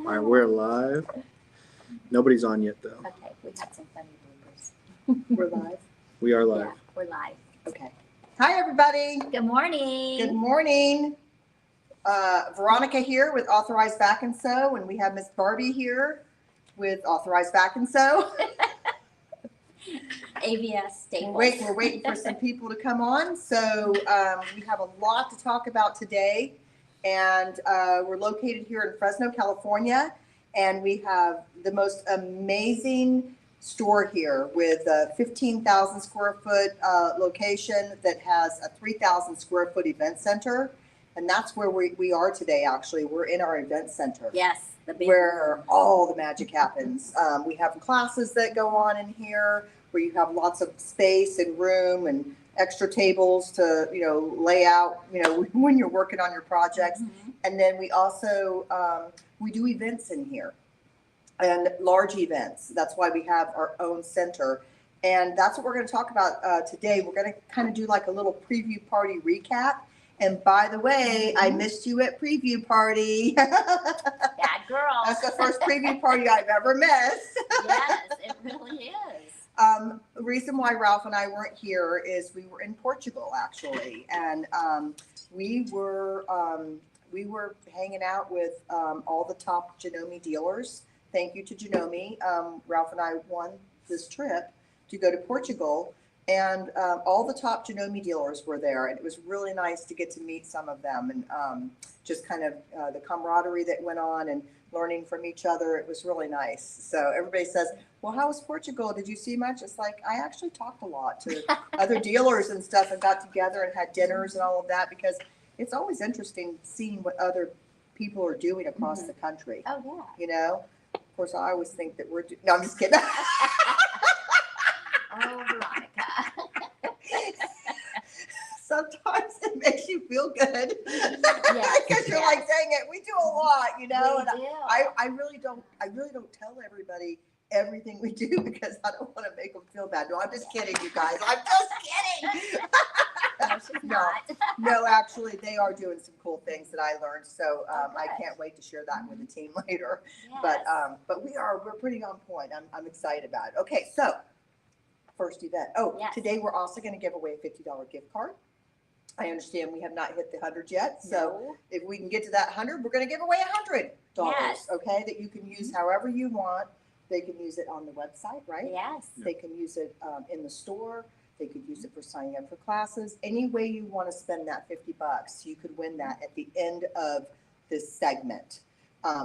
All right, we're live. Nobody's on yet, though. Okay, we had some funny bloopers. We're live? We are live. Yeah, we're live. Okay. Hi, everybody. Good morning. Good morning. Veronica here with Authorized Back and Sew, and we have Miss Barbie here with Authorized Back and Sew. ABS Staples. We're waiting for some people to come on. So we have a lot to talk about today, and we're located here in Fresno, California, and we have the most amazing store here with a 15,000 square foot location that has a 3,000 square foot event center. And that's where we are today, actually. We're in our event center. Yes, the big Where all the magic happens. We have classes that go on in here where you have lots of space and room and extra tables to, lay out, when you're working on your projects. Mhm. And then we also, we do events in here and large events. That's why we have our own center. And that's what we're going to talk about today. We're going to kind of do like a little preview party recap. And by the way, I missed you at preview party. Bad girl. That's the first preview party I've ever missed. Yes, it really is. The reason why Ralph and I weren't here is we were in Portugal, actually. And we were hanging out with all the top Janome dealers. Thank you to Janome. Ralph and I won this trip to go to Portugal. And all the top Janome dealers were there, and it was really nice to get to meet some of them, and just kind of the camaraderie that went on and learning from each other. It was really nice. So everybody says, well, how was Portugal? Did you see much? It's like, I actually talked a lot to other dealers and stuff, and got together and had dinners and all of that, because it's always interesting seeing what other people are doing across the country. Oh, yeah. Of course, I always think that no, I'm just kidding. Oh, Veronica. Sometimes it makes you feel good. Yes, Because you're like, dang it, we do a lot, We and do. I really don't tell everybody everything we do, because I don't want to make them feel bad. No, I'm just kidding, you guys. I'm just kidding. No, she's No. not. No, actually, they are doing some cool things that I learned. So I good. can't wait to share that with the team later. Yes. But we're pretty on point. I'm excited about it. Okay, so first event. Oh, Yes. Today we're also going to give away a $50 gift card. I understand we have not hit the 100 yet. So No. if we can get to that 100, we're going to give away $100. Yes. Okay, that you can use however you want. They can use it on the website, right? Yes. They can use it in the store. They could use it for signing up for classes. Any way you want to spend that $50, you could win that at the end of this segment.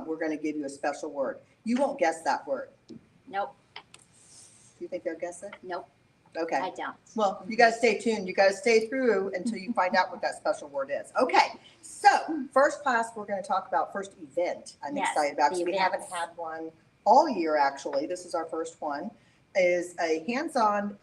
We're going to give you a special word. You won't guess that word. Nope. Do you think they'll guess it? Nope. Okay. I don't. Well, you guys stay tuned. You guys stay through until you find out what that special word is. Okay. So first class, we're going to talk about first event. I'm Yes, excited about, the because we events. haven't had one all year, actually. This is our first one. Is a hands-on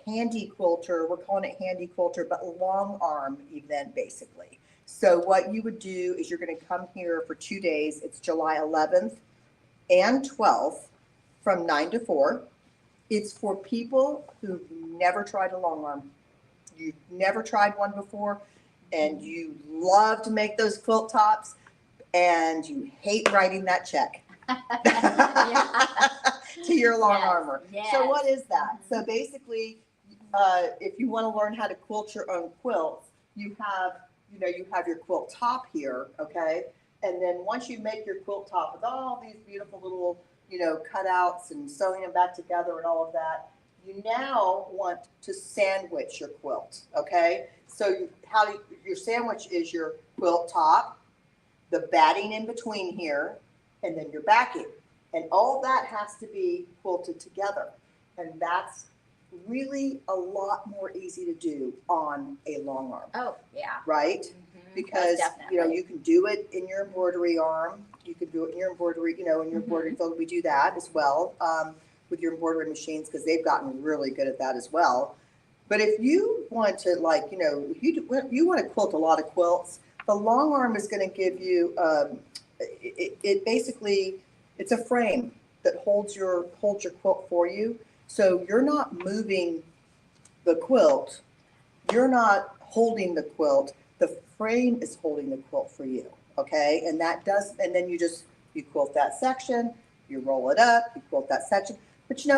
handy quilter. We're calling it handy quilter, but long arm event, basically. So what you would do is you're going to come here for 2 days. It's July 11th and 12th from 9 to 4. It's for people who've never tried a long arm. You've never tried one before, and you love to make those quilt tops, and you hate writing that check to your long Yes, armor. yes. So what is that? So basically, if you want to learn how to quilt your own quilts, you have your quilt top here, okay? And then once you make your quilt top with all these beautiful little, cutouts and sewing them back together and all of that, you now want to sandwich your quilt, okay? So your sandwich is your quilt top, the batting in between here, and then your backing. And all that has to be quilted together. And that's really a lot more easy to do on a long arm, Oh, yeah. right? Mhm. Because, Most definitely. you can do it in your embroidery arm. You can do it in your embroidery, in your embroidery field. We do that as well with your embroidery machines, because they've gotten really good at that as well. But if you want to, if you want to quilt a lot of quilts, the long arm is going to give you, it's a frame that holds your quilt for you. So you're not moving the quilt. You're not holding the quilt. The frame is holding the quilt for you, okay? And then you quilt that section, you roll it up, you quilt that section. But you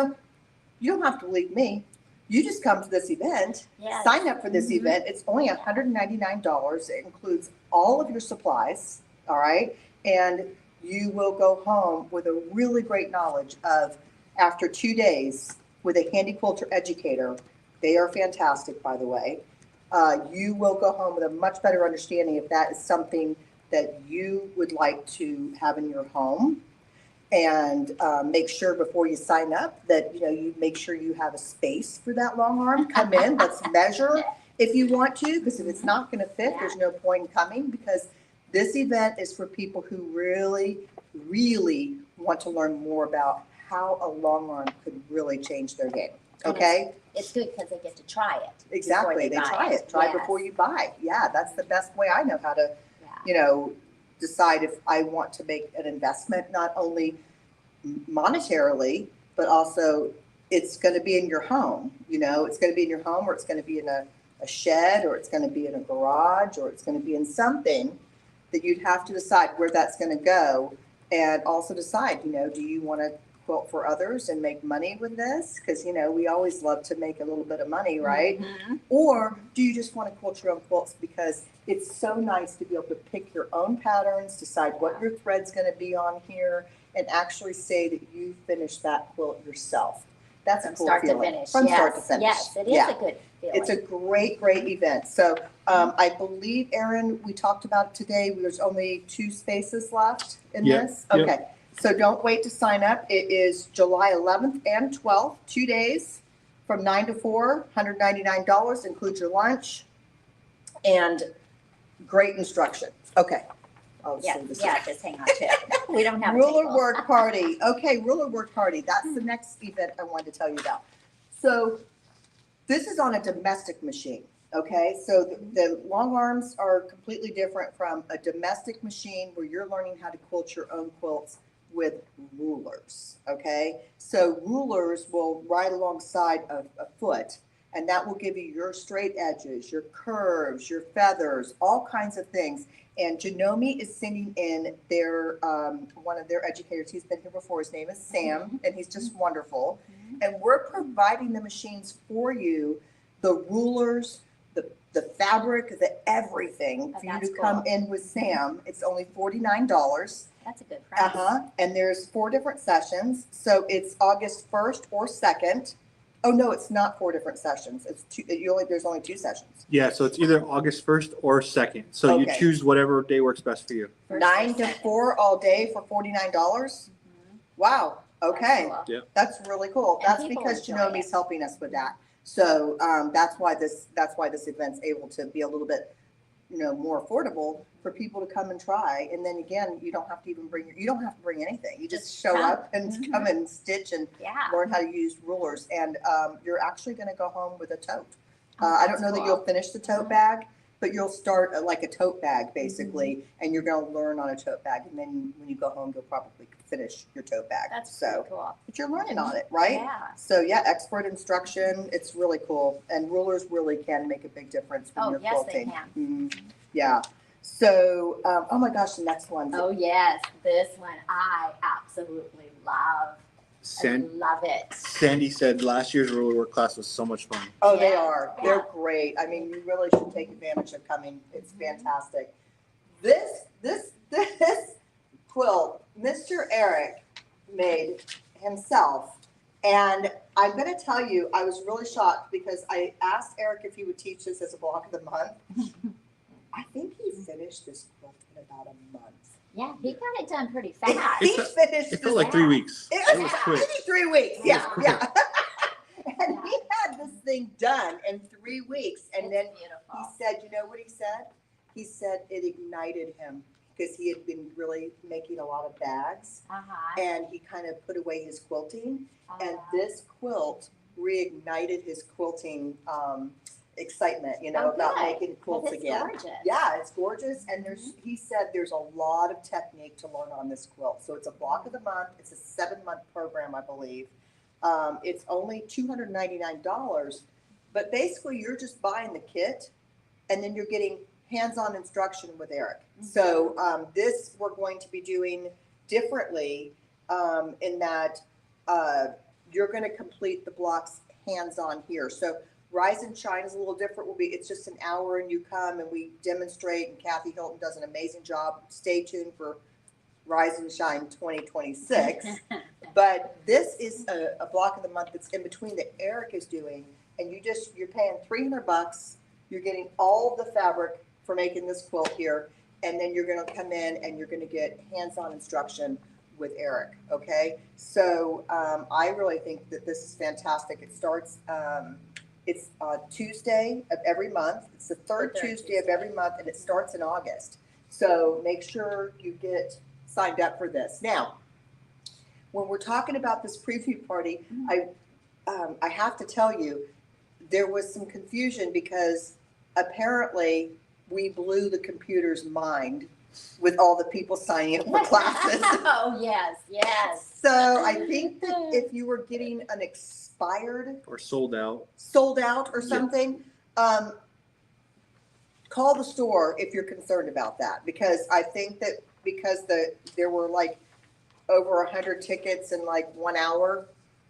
don't have to believe me. You just come to this event, Yes. sign up for this Mhm. event. It's only $199. It includes all of your supplies, all right? And you will go home with a really great knowledge of, after 2 days with a handy quilter educator. They are fantastic, by the way. You will go home with a much better understanding if that is something that you would like to have in your home. And make sure before you sign up that you make sure you have a space for that long arm. Come in, let's measure if you want to, because if it's not going to fit, there's no point in coming, because this event is for people who really, really want to learn more about how a long arm could really change their game. Okay? It's good because they get to try it. Exactly. They buy try it. Try before you buy. Yeah, that's the best way I know how to, Yeah. decide if I want to make an investment, not only monetarily, but also it's going to be in your home. It's going to be in your home, or it's going to be in a shed, or it's going to be in a garage, or it's going to be in something that you'd have to decide where that's going to go, and also decide, do you want to quilt for others and make money with this? Because, we always love to make a little bit of money, right? Mhm. Or do you just want to quilt your own quilts because it's so nice to be able to pick your own patterns, decide what your thread's going to be on here, and actually say that you finished that quilt yourself. That's a From cool start to feeling. finish. From Yes. start to finish. Yes, it is Yeah. a good feeling. It's a great, great event. So I believe, Erin, we talked about it today. There's only 2 spaces left in Yep, this. yep. Okay. So don't wait to sign up. It is July 11th and 12th, 2 days from 9 to 4, $199, includes your lunch, and great instruction. Okay. I'll Yeah, say this. just hang on to it. We don't have a Ruler table. Work Party. Okay, Ruler Work Party. That's the next event I wanted to tell you about. So this is on a domestic machine. Okay, so the long arms are completely different from a domestic machine where you're learning how to quilt your own quilts with rulers. Okay, so rulers will ride alongside a foot, and that will give you your straight edges, your curves, your feathers, all kinds of things. And Janome is sending in their one of their educators. He's been here before. His name is Sam, and he's just wonderful. And we're providing the machines for you, the rulers, the fabric, the everything for you That's to come cool. in with Sam. It's only $49. That's a good price. And there's 4 different sessions. So it's August 1st or 2nd. Oh no, it's not 4 different sessions. It's 2. There's only 2 sessions. Yeah, so it's either August 1st or 2nd. So you Okay. choose whatever day works best for you. First 9 or to second. 4 all day for $49. Mhm. Wow. Okay. That's cool. That's really cool. And That's people because enjoy Janome's it. helping us with that. So that's why this event's able to be a little bit, more affordable for people to come and try. And then again, you don't have to bring anything. You just show come. up and Mhm. come and stitch and Yeah. learn how to use rulers. And you're actually going to go home with a tote. Oh, I don't that's know that cool. you'll finish the tote Mhm. bag, but you'll start like a tote bag basically, and you're going to learn on a tote bag. And then when you go home, you'll probably finish your tote bag. That's so. pretty cool. But you're learning on it, right? Yeah. So yeah, expert instruction. It's really cool, and rulers really can make a big difference when Oh, you're yes, they quilting. can. Mhm. Yeah. So, oh my gosh, the next one. Oh, yes. This one I absolutely love. I love it. Sandy said last year's ruler work class was so much fun. Oh, they Yeah, are. yeah. They're great. I mean, you really should take advantage of coming. It's fantastic. This quilt, Mr. Eric made himself. And I'm going to tell you, I was really shocked because I asked Eric if he would teach this as a block of the month. I think he finished this quilt in about a month. Yeah, he got it done pretty fast. He finished It this. felt like 3 weeks. It was quick. maybe 3 weeks. It was Yeah, quick. yeah. And he had this thing done in 3 weeks. And then It's he beautiful. said, you know what he said? He said it ignited him because he had been really making a lot of bags. Uh-huh. And he kind of put away his quilting. And Uh-huh. this quilt reignited his quilting excitement, Oh, about good. making quilts It's again. gorgeous. Yeah, it's gorgeous. And he said there's a lot of technique to learn on this quilt. So it's a block of the month. It's a 7-month program, I believe. It's only $299, but basically you're just buying the kit and then you're getting hands-on instruction with Eric. So this we're going to be doing differently in that you're going to complete the blocks hands-on here. So Rise and Shine is a little different. It's just an hour and you come and we demonstrate, and Kathy Hilton does an amazing job. Stay tuned for Rise and Shine 2026. But this is a block of the month that's in between that Eric is doing, and you're paying $300. You're getting all of the fabric for making this quilt here, and then you're going to come in and you're going to get hands-on instruction with Eric. Okay, so I really think that this is fantastic. It starts. It's Tuesday of every month. It's the third Tuesday of every month, and it starts in August. So make sure you get signed up for this. Now, when we're talking about this preview party, I have to tell you, there was some confusion because apparently we blew the computer's mind with all the people signing up for classes. Oh, yes, yes. So I think that if you were getting an expired Or sold out. or something, call the store if you're concerned about that, because I think that because there were like over 100 tickets in like 1 hour,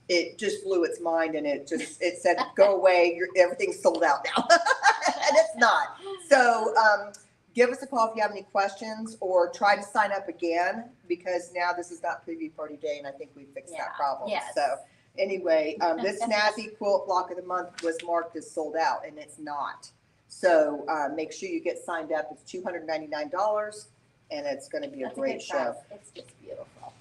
it just blew its mind, and it said, go away, everything's sold out now. And it's not. So give us a call if you have any questions, or try to sign up again, because now this is not preview party day, and I think we fixed that problem. Yes. So anyway, this snazzy quilt block of the month was marked as sold out, and it's not. So make sure you get signed up. It's $299, and it's going to be a That's great good show. price. It's just beautiful.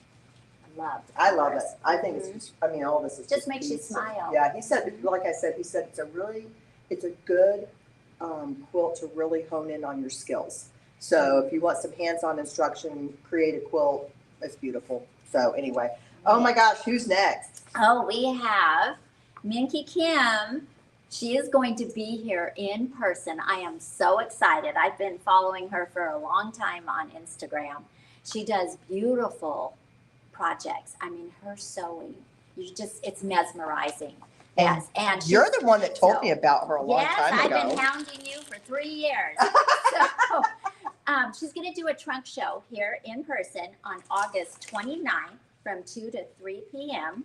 I love it. I think it's just, I mean, all this is Just makes you decent. smile. Yeah, he said, like I said, it's a good quilt to really hone in on your skills. So if you want some hands-on instruction, create a quilt. It's beautiful. So anyway, oh my gosh, who's next? Oh, we have Minky Kim. She is going to be here in person. I am so excited. I've been following her for a long time on Instagram. She does beautiful projects. I mean, her sewing, it's mesmerizing. Yes, and You're the one that told so- me about her a long time ago. Yes, I've been hounding you for 3 years. So, she's going to do a trunk show here in person on August 29th from 2 to 3 p.m.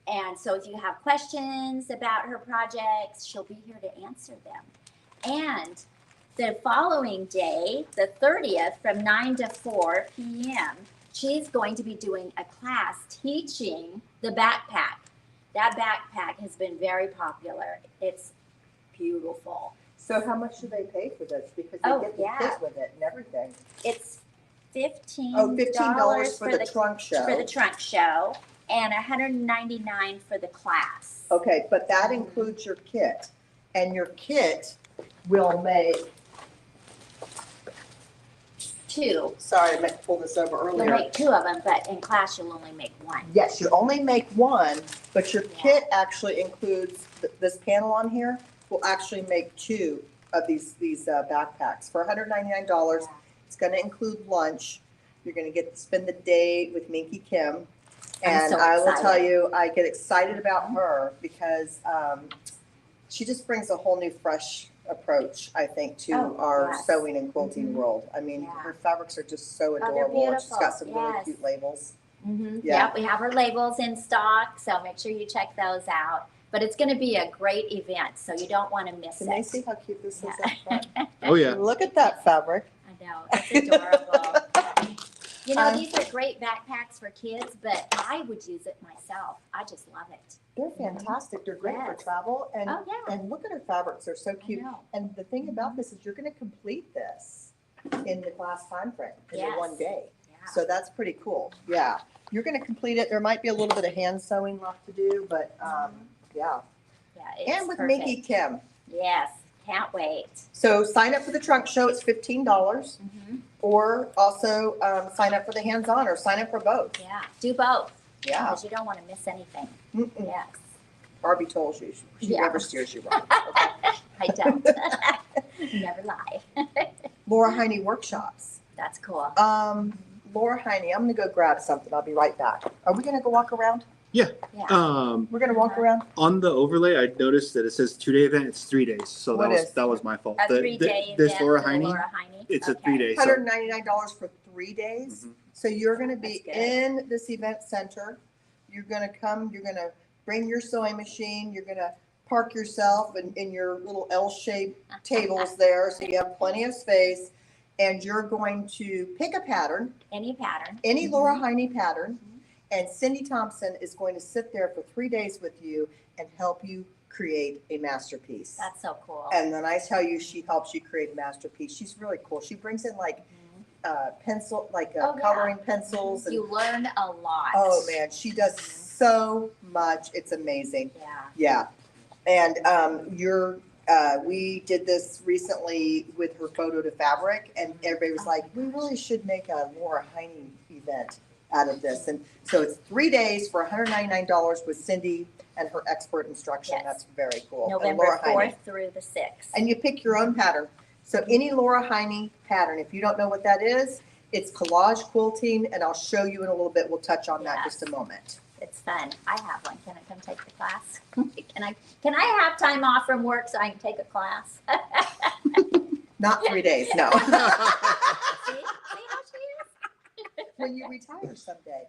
And so if you have questions about her projects, she'll be here to answer them. And the following day, the 30th, from 9 to 4 p.m., she's going to be doing a class teaching the backpack. That backpack has been very popular. It's beautiful. So how much do they pay for this? Because they get the kit with it and everything. It's $15. $15 for the trunk show. For the trunk show, and $199 for the class. Okay, but that includes your kit, and your kit will make. Two. Sorry, I meant to pull this over You'll earlier. make 2 of them, but in class you'll only make 1. Yes, you only make 1, but your kit actually includes this panel on here. Will actually make 2 of these backpacks for $199. It's going to include lunch. You're going to get to spend the day with Minky Kim, and so I will excited. tell you, I get excited about her because she just brings a whole new, fresh approach, I think, to our yes. sewing and quilting world. I mean, Yeah. her fabrics are just so they're adorable. And she's got some beautiful. really Yes. cute labels. Mm-hmm. Yeah. Yep, we have our labels in stock, so make sure you check those out. But it's going to be a great event, so you don't want to miss Can it. they see how cute this is Yeah. up front? Oh, yeah. Look at that fabric. I know, it's adorable. You know, Um, these are great backpacks for kids, but I would use it myself. I just love it. They're fantastic. They're great for Yes. travel. And Oh, yeah. and look at her fabrics. They're so I cute. know. And the thing about this is you're going to complete this in the class time frame in Yes. one day. Yeah. So that's pretty cool. Yeah. You're going to complete it. There might be a little bit of hand sewing left to do, but yeah. Yeah, it's And with perfect. Minky Kim. Yes, can't wait. So sign up for the trunk show. It's $15. Mm-hmm. Or also sign up for the hands-on, or sign up for both. Yeah, do both. Yeah. Because you don't want to miss anything. Mm-mm. Yes, Barbie told you. She Yeah. never steers you wrong. Okay. I don't. Never lie. Laura Heine workshops. That's cool. Laura Heine, I'm gonna go grab something. I'll be right back. Are we gonna go walk around? Yeah. We're gonna walk around. On the overlay, I noticed that it says 2-day event. It's 3 days, so What is? that was my fault. A 3-day This event Laura for Heine, Laura Heine. it's a Okay. 3 days. So, $199 for 3 days. Mhm. So you're gonna be That's good. in this event center. You're gonna come, you're gonna bring your sewing machine, you're gonna park yourself in your little L-shaped tables there, so you have plenty of space. And you're going to pick a pattern, Any pattern. any Laura Heine pattern, and Cindy Thompson is going to sit there for 3 days with you and help you create a masterpiece. That's so cool. And then I tell you, she helps you create a masterpiece. She's really cool. She brings in like pencil, like Oh, yeah. coloring pencils. And, You learn a lot. oh man, she does so much. It's amazing. Yeah. Yeah. And we did this recently with her photo to fabric, and everybody was like, we really should make a Laura Heine event out of this. And so it's 3 days for $199 with Cindy and her expert instruction. Yes. That's very cool. And November Laura Heine. 4th through the 6th. And you pick your own pattern. So any Laura Heine pattern, if you don't know what that is, it's collage quilting, and I'll show you in a little bit. We'll touch on that in just a moment. It's fun. I have one. Can I come take the class? Can I have time off from work so I can take a class? Not 3 days, no. See how she is? When you retire someday,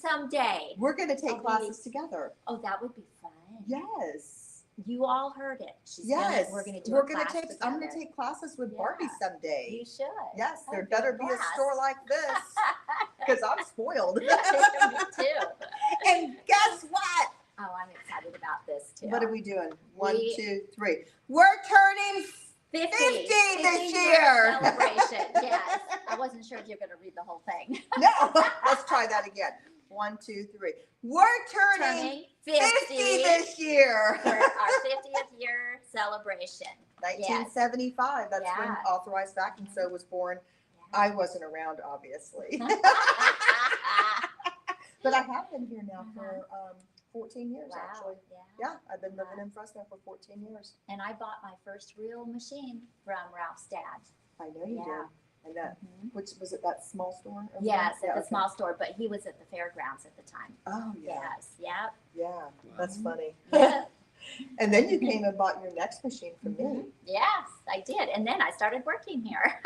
Someday. we're going to take I'll be- classes together. Oh, that would be fun. Yes. You all heard it. Yes. We're gonna do We're a gonna class take, I'm going together. to take classes with Yeah. Barbie someday. You should. Yes, there That'd be better be a blast. store like this because I'm spoiled. Me too. And guess what? Oh, I'm excited about this too. What are we doing? One, We- 2, 3. We're turning 50 this year. Celebration. Yes. I wasn't sure if you were going to read the whole thing. No, let's try that again. 1, 2, 3. We're turning 50 this year. for our 50th year celebration. 1975. That's when Yeah. authorized vacuum sew was born. I wasn't around, obviously, but I have been here now for 14 years, Wow. actually. Yeah. Yeah, I've been living in Fresno for 14 years. And I bought my first real machine from Ralph's dad. I know you Yeah. did. And that, Mhm. which was it, that small store? or Yes, something? at the okay. small store, but he was at the fairgrounds at the time. Oh, yeah. Yes. Yep. Yeah, that's funny. Yeah. And then you came and bought your next machine from me. Yes, I did. And then I started working here.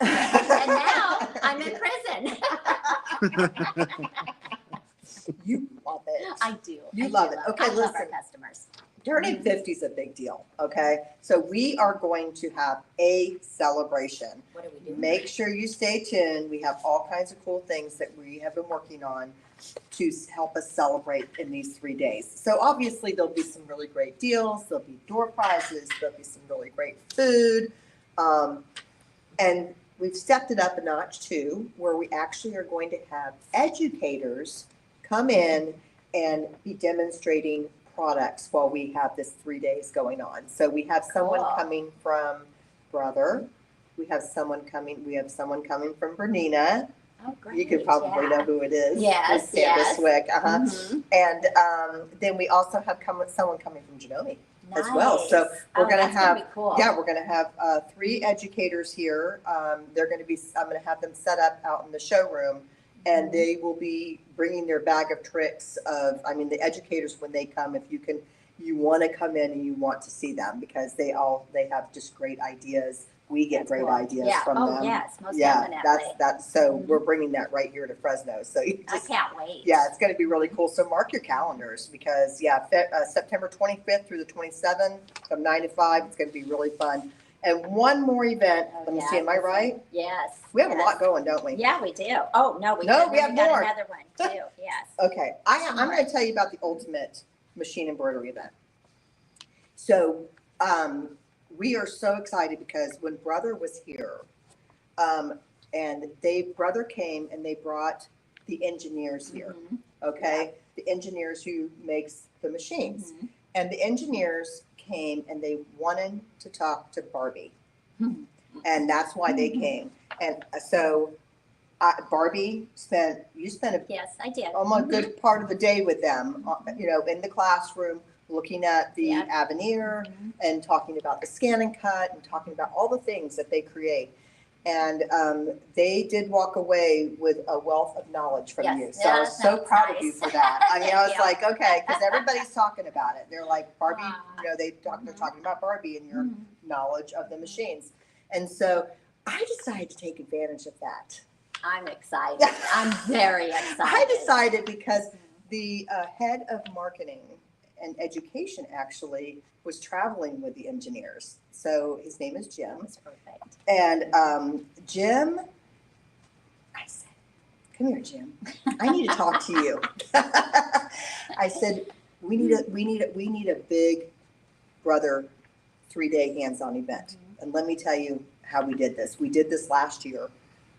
And now I'm in prison. You love it. I do. You I love do it. Okay, I love our listen. customers. Turning 50 is a big deal, okay? So we are going to have a celebration. What are we doing? Make sure you stay tuned. We have all kinds of cool things that we have been working on to help us celebrate in these 3 days. So obviously there'll be some really great deals. There'll be door prizes. There'll be some really great food. And we've stepped it up a notch too, where we actually are going to have educators come in and be demonstrating products while we have this 3 days going on. So we have someone Cool. coming from Brother. We have someone coming from Bernina. Oh, great. You could probably Yeah. know who it is. Yes, It's Sandra yes. Swick. Mhm. And then we also have someone coming from Genome as well. So Nice. we're Oh, gonna that's have, be cool. yeah, we're gonna have 3 educators here. They're gonna be, I'm gonna have them set up out in the showroom, and they will be bringing their bag of tricks of, I mean, the educators, when they come, if you want to come in and you want to see them, because they have just great ideas. We get That's great cool. ideas Yeah. from Oh, them. yes, most Yeah, definitely. that's so Mhm. we're bringing that right here to Fresno. So you I just, can't wait. yeah, it's going to be really cool. So mark your calendars, because September 25th through the 27th from 9 to 5. It's going to be really fun. And one more event. Oh, Let me yeah, see. Am I right? Yes. We have a yes. lot going, don't we? Yeah, we do. Oh, no, we No, do. we have got more. another one too. Yes. Okay, I'm going to tell you about the ultimate machine embroidery event. So we are so excited because when Brother was here, and Brother came and they brought the engineers here. Mhm. Okay, the engineers who makes the machines, Mhm. and the engineers came and they wanted to talk to Barbie, Mhm. and that's why they Mhm. came. And so Barbie you spent a Yes, I did. almost Mhm. good part of the day with them, in the classroom, looking at the Yep. Avenir Mhm. and talking about the scan and cut and talking about all the things that they create. And they did walk away with a wealth of knowledge from Yes. you. So I was Yes, so that's proud of you nice. for that. I mean, I was Thank you. like, okay, because everybody's talking about it. They're like, Barbie, Aw. you know, they're talking about Barbie and your Mhm. knowledge of the machines. And so I decided to take advantage of that. I'm excited. I'm very excited. I decided because the head of marketing and education actually was traveling with the engineers. So his name is Jim. That's perfect. And Jim, I said, come here, Jim. I need to talk to you. I said, we need a big brother 3-day hands-on event. And let me tell you how we did this. We did this last year.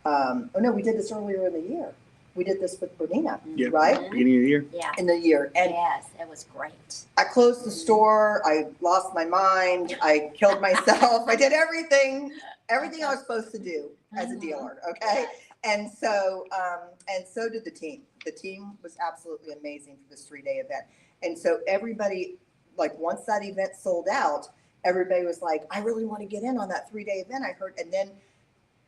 We did this earlier in the year. We did this with Bernina, Yeah. right? Beginning of the year. Yeah. In the year. And Yes, it was great. I closed the store. I lost my mind. I killed myself. I did everything I was supposed to do as a dealer. Okay. And so did the team. The team was absolutely amazing for this 3-day event. And so everybody, like once that event sold out, everybody was like, I really want to get in on that 3-day event I heard. And then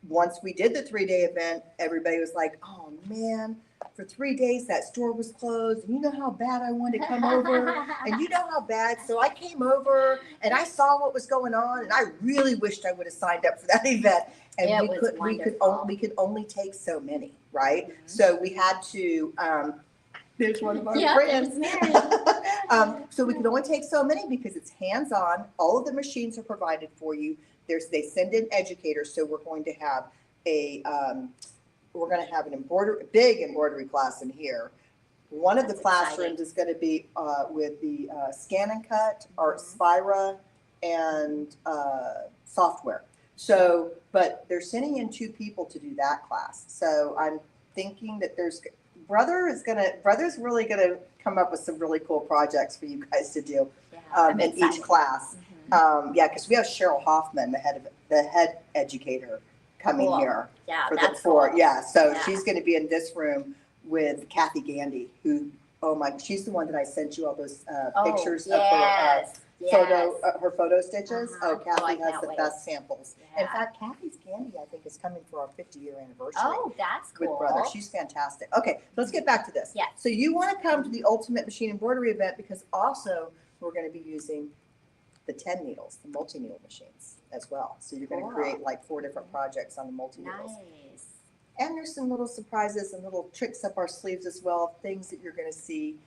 once we did the 3-day event, everybody was like, oh man, for 3 days that store was closed. And you know how bad I wanted to come over. And you know how bad. So I came over and I saw what was going on. And I really wished I would have signed up for that event. And It we was could wonderful. only take so many, right? Mhm. So we had to, there's one of our Yeah, friends. there's Mary. So we can only take so many because it's hands-on. All of the machines are provided for you. They send in educators. So we're going to have an big embroidery class in here. One of the That's classrooms is going to be with the Scan and Cut, Art Spira, and software. So, but they're sending in 2 people to do that class. So I'm thinking that Brother's really gonna come up with some really cool projects for you guys to do Yeah, I'm in each excited. class. Mhm. Because we have Cheryl Hoffman, the head educator, coming Cool. here Yeah, for that's cool. So Yeah. she's going to be in this room with Kathy Gandy, who she's the one that I sent you all those pictures of yes, her photo stitches. Uh-huh. Oh, Kathy I has can't the wait. best samples. In Yeah. fact, Kathy's Candy, I think, is coming for our 50-year anniversary. Oh, that's cool. With Brother. She's fantastic. Okay, let's get back to this. Yeah. So you want to come to the Ultimate Machine Embroidery event because also we're going to be using the 10 needles, the multi-needle machines as well. So you're going to Cool. create like 4 different projects on the multi-needles. Nice. And there's some little surprises and little tricks up our sleeves as well, things that you're going to see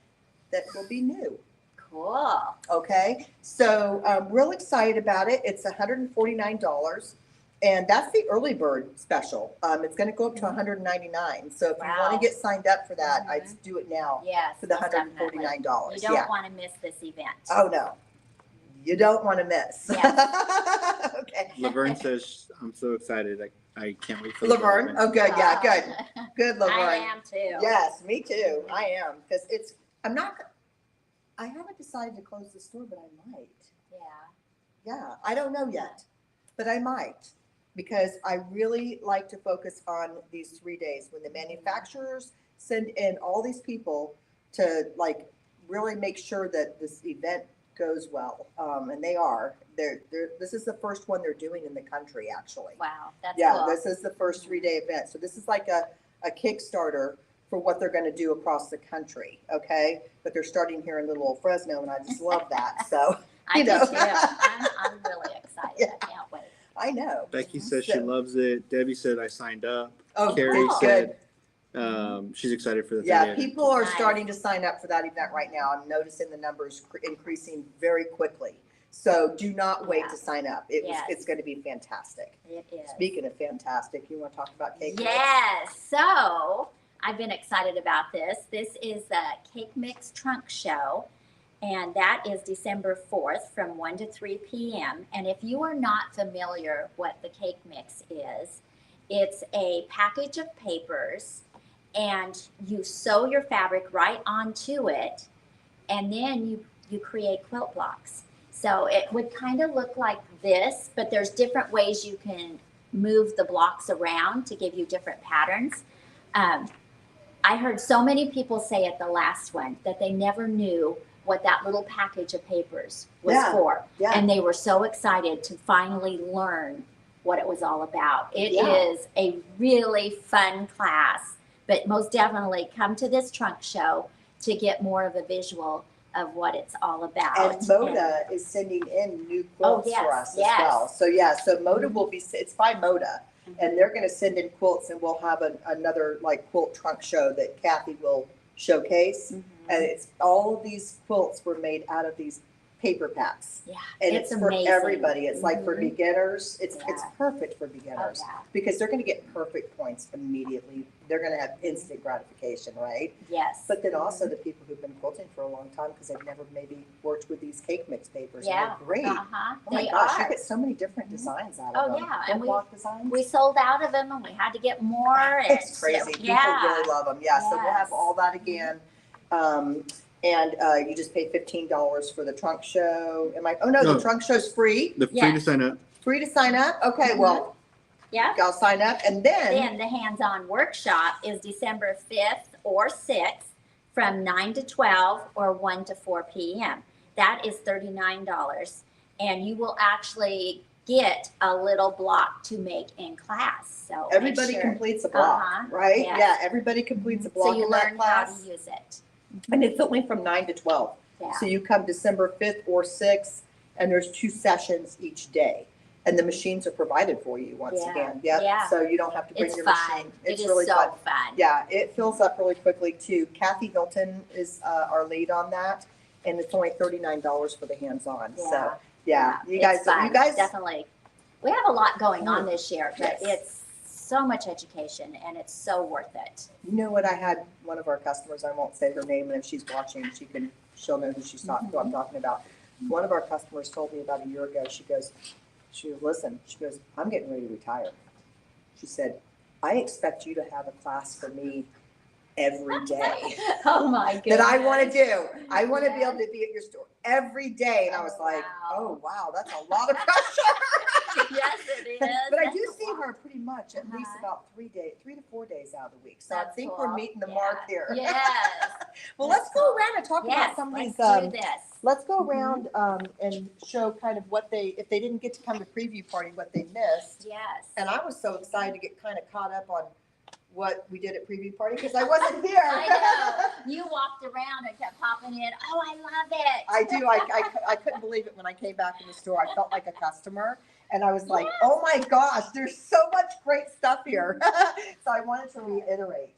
that will be new. Cool. Okay, so I'm real excited about it. It's $149. And that's the early bird special. It's going to go up to $199. So if you want Wow. to get signed up for that, I'd Mhm. do it now Yes. for the most definitely. $149. You don't Yeah. want to miss this event. Oh no, you don't want to miss. Okay. Laverne says, I'm so excited. I can't wait for Laverne. Oh, good. Yeah, good. Good, I Laverne. am too. Yes, me too. I am because I haven't decided to close the store, but I might. Yeah. Yeah, I don't know yet, but I might because I really like to focus on these 3 days when the manufacturers send in all these people to like really make sure that this event goes well. And they are. This is the first one they're doing in the country, actually. Wow. That's Yeah, cool. this is the first 3-day event. So this is like a Kickstarter for what they're going to do across the country. Okay, but they're starting here in little old Fresno, and I just love that. So I you do know. too. I'm really excited. Yeah. I can't wait. I know. Becky says she So- loves it. Debbie said I signed up. Oh, Carrie cool. said she's excited for the Yeah, 30th. people are Nice. starting to sign up for that event right now. I'm noticing the numbers increasing very quickly. So do not wait Yeah. to sign up. Yes. It's going to be fantastic. It is. Speaking of fantastic, you want to talk about cake mix? Yes. So I've been excited about this. This is the Cake Mix Trunk Show, and that is December 4th from 1 to 3 p.m. And if you are not familiar what the Cake Mix is, it's a package of papers, and you sew your fabric right onto it, and then you create quilt blocks. So it would kind of look like this, but there's different ways you can move the blocks around to give you different patterns. I heard so many people say at the last one that they never knew what that little package of papers was Yeah. for. Yeah. And they were so excited to finally learn what it was all about. It Yeah. is a really fun class, but most definitely come to this trunk show to get more of a visual of what it's all about. And Moda is sending in new quilts yes, for us yes. as well. So yeah, so Moda will be, it's by Moda. And they're gonna send in quilts and we'll have another like quilt trunk show that Kathy will showcase. Mhm. And it's, all of these quilts were made out of these paper packs. Yeah, And it's for amazing. everybody. It's like for Mhm. beginners, it's Yeah. perfect for Oh, beginners. yeah. Because they're gonna get perfect points immediately. They're gonna have instant gratification, right? Yes. But then also the people who've been quilting for a long time because they've never maybe worked with these cake mix papers. Yeah. And they're great. Uh-huh. Oh my They gosh, you are. get so many different designs out Oh, of them. yeah, and Quilt block designs. We sold out of them and we had to get more. It's crazy. People Yeah. really love them. Yeah, so we'll have Yes. all that again. And you just pay $15 for the trunk show. Am I? Oh no, No. the trunk show's free. The free Yeah. to sign up. Free to sign up. Okay, well, Yeah. I'll sign up, and then Then the hands-on workshop is December 5th or 6th from 9 to 12 or 1 to 4 p.m. That is $39. And you will actually get a little block to make in class. So make everybody sure. completes a block, Uh-huh. right? Yes. Yeah, everybody completes a block So you in that learn how class. to use it. And it's only from 9 to 12. Yeah. So you come December 5th or 6th, and there's 2 sessions each day. And the machines are provided for you once Yeah. again. Yep. Yeah. So you don't have to bring It's your fun. machine. It It's is really so fun. fun. Yeah, it fills up really quickly too. Kathy Hilton is our lead on that, and it's only $39 for the hands-on. Yeah. So yeah, you guys, It's fun. you guys, Definitely. We have a lot going on this year, but Yes. it's so much education and it's so worth it. you know what? I had one of our customers. I won't say her name, and if she's watching, she'll know who who I'm talking about. One of our customers told me about a year ago. She goes, listen. She goes, I'm getting ready to retire. She said, I expect you to have a class for me every day. Oh my goodness. That I want to do. I want to be Yes. able to be at your store every day. And I was Oh, like, wow. oh, wow, that's a lot of pressure. Yes, it is. But I That's do a see lot. her pretty much at least Uh-huh. about 3 to 4 days out of the week. So I That's think cool. we're meeting the Yeah. mark here. Yes. Well, That's let's go cool. around and talk about Yes, some of let's these. do this. Let's go around and show kind of what if they didn't get to come to preview party, what they missed. Yes. And I was so excited to get kind of caught up on what we did at preview party because I wasn't here. I know. You walked around and kept popping in. Oh, I love it. I do. I couldn't believe it when I came back in the store. I felt like a customer. And I was like, Yes. oh my gosh, there's so much great stuff here. So I wanted to reiterate.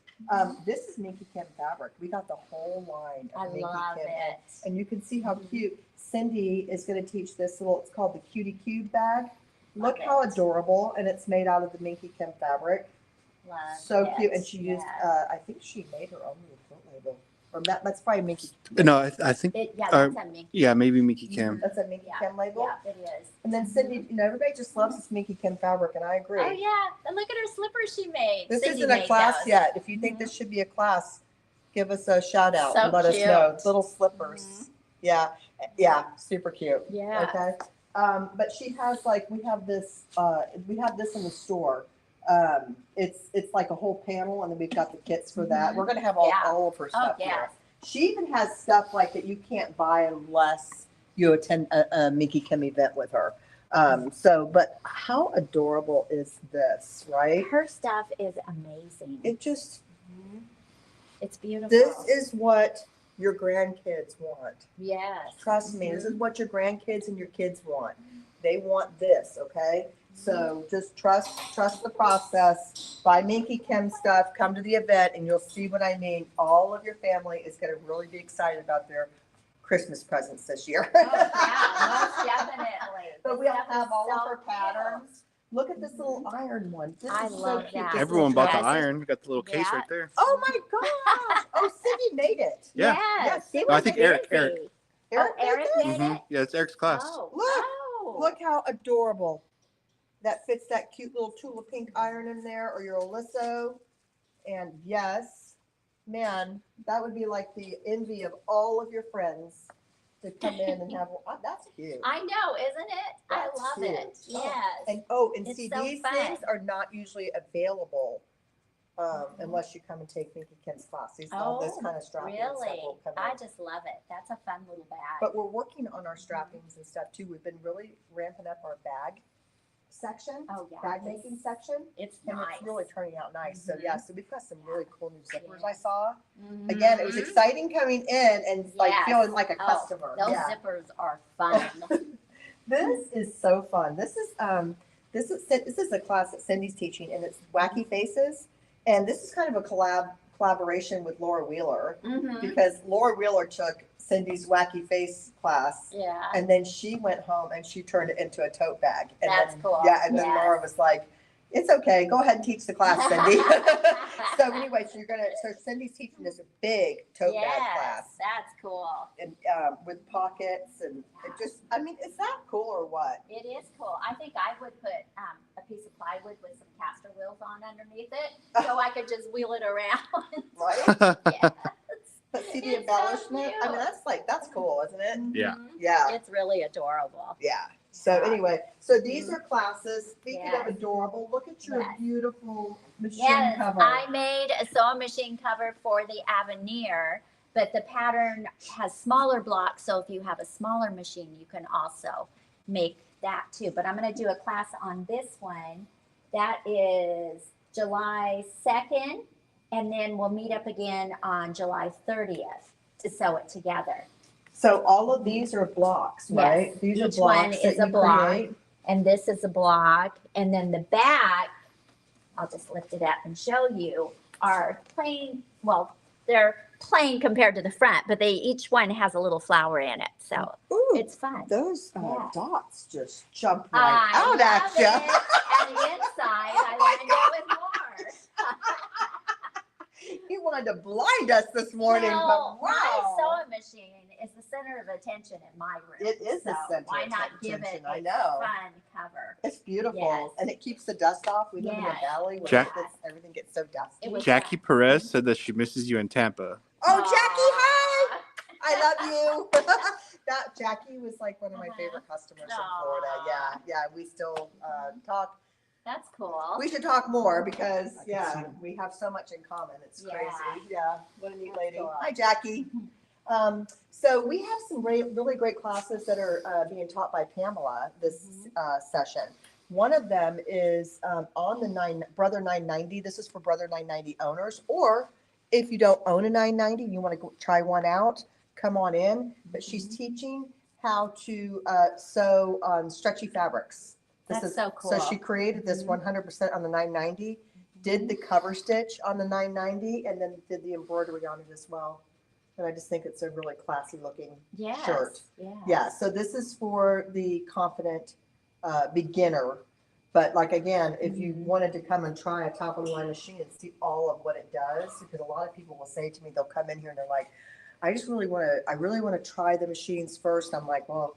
This is Minky Kim fabric. We got the whole line of I Minky love Kim. it. And you can see how cute. Cindy is going to teach this it's called the Cutie Cube bag. Look Love how it. adorable. And it's made out of the Minky Kim fabric. Love So it. cute. And she used, Yes. I think she made her own little quilt label. Or that's probably Minky. No, I think, Yeah, Or- that's a Minky. yeah, maybe Mickey Kim. That's a Minky Yeah. Kim label. Yeah, it is. And then Cindy, everybody just loves this Minky Kim fabric, and I agree. Oh yeah, and look at her slippers she made. This Cindy isn't a made class those. yet. If you think this should be a class, give us a shout out So and let us know. cute. Little slippers. Yeah, yeah, super cute. Yeah. Okay. But she has we have this in the store. It's like a whole panel, and then we've got the kits for that. We're gonna have Yeah. all of her stuff yeah. here. She even has stuff like that you can't buy unless you attend a Minky Kim event with her. But how adorable is this, right? Her stuff is amazing. It just, It's beautiful. this is what your grandkids want. Yes. Trust me, this is what your grandkids and your kids want. They want this, okay? So just trust the process. Buy Minky Kim stuff, come to the event, and you'll see what I mean. All of your family is going to really be excited about their Christmas presents this year. Oh, yeah, most definitely. But This we'll stuff is have all of so her patterns. Look at this little iron one. This I is so love cute. that. This Everyone little bought the dress. iron. We got the little case Yeah. right there. Oh my gosh! Oh, Cindy made it. Yeah. Yes. Yes. It No, I was think Eric- busy. Eric. Eric made Eric this? made Hmm. it? Yeah, it's Eric's class. Oh. Look. Oh. Look how adorable. That fits that cute little Tula pink iron in there, or your Oliso. And yes, man, that would be like the envy of all of your friends to come in and have. Oh, that's cute. I know, isn't it? I That's love cute. it. Oh, Yes. And It's see, so these fun. things are not usually available unless you come and take Minky Kim's class. These all this Oh, kind of strapping and stuff Really? will come I in. just love it. That's a fun little bag. But we're working on our strappings and stuff too. We've been really ramping up our bag section, Oh, yeah. bag making section. It's And nice. it's really turning out nice. So Mhm. yeah, so we've got some really cool new zippers I Mhm. saw. Again, it was exciting coming in and like Yes. feeling like a Oh, customer. Those Yeah. zippers are fun. This is so fun. This is a class that Cindy's teaching, and it's Wacky Faces, and this is kind of a collaboration with Laura Wheeler Mhm. because Laura Wheeler took Cindy's Wacky Face class, Yeah. and then she went home and she turned it into a tote bag. And That's then, cool. Yeah, and then Yes. Laura was like, "It's okay. Go ahead and teach the class, Cindy." So anyway, so Cindy's teaching this big tote bag class, That's cool. and with pockets, and it just, I mean, is that cool or what? It is cool. I think I would put a piece of plywood with some caster wheels on underneath it so I could just wheel it around. Right? Yes. But see the It's so embellishment? I mean, cute. that's cool, isn't it? Yeah. Mhm. Yeah, It's really adorable. yeah. So anyway, so these are classes. Speaking of Yes. adorable, look at your Yes. beautiful machine Yes, cover. I made a sewing machine cover for the Avenir, but the pattern has smaller blocks. So if you have a smaller machine, you can also make that too. But I'm going to do a class on this one. That is July 2nd. And then we'll meet up again on July 30th to sew it together. So all of these are blocks, right? Yes, These are each one blocks is that a you block. create. And this is a block. And then the back, I'll just lift it up and show you, are plain. Well, they're plain compared to the front, but each one has a little flower in it. So Ooh, it's fun. those Yeah. dots just jump right I out love at it. you. And the inside, I lined it with more. He wanted to blind us this morning, No, but my wow. sewing machine is the center of attention in my room. It is the So center why of not give it attention, I a know. fun cover? It's beautiful, Yes. and it keeps the dust off. We live in a Yes. valley where Jack- everything gets so dusty. It was Jackie Perez said that she misses you in Tampa. Oh, Jackie, hi! Aw. I love you. That Jackie was like one of my favorite customers in Florida. Aw. Yeah, we still talk. That's cool. We should talk more because we have so much in common. It's Yeah. crazy. Yeah, what a neat That's lady. cool. Hi, Jackie. So we have some really great classes that are being taught by Pamela this session. One of them is on the Brother 990. This is for Brother 990 owners, or if you don't own a 990, you want to try one out, come on in. But she's teaching how to sew on stretchy fabrics. That's so cool. So she created this 100% on the 990, did the cover stitch on the 990, and then did the embroidery on it as well. And I just think it's a really classy looking Yes. shirt. Yes. Yeah, so this is for the confident beginner. But like, again, if you wanted to come and try a top of the line machine and see all of what it does, because a lot of people will say to me, they'll come in here and they're like, I really want to try the machines first. I'm like, well,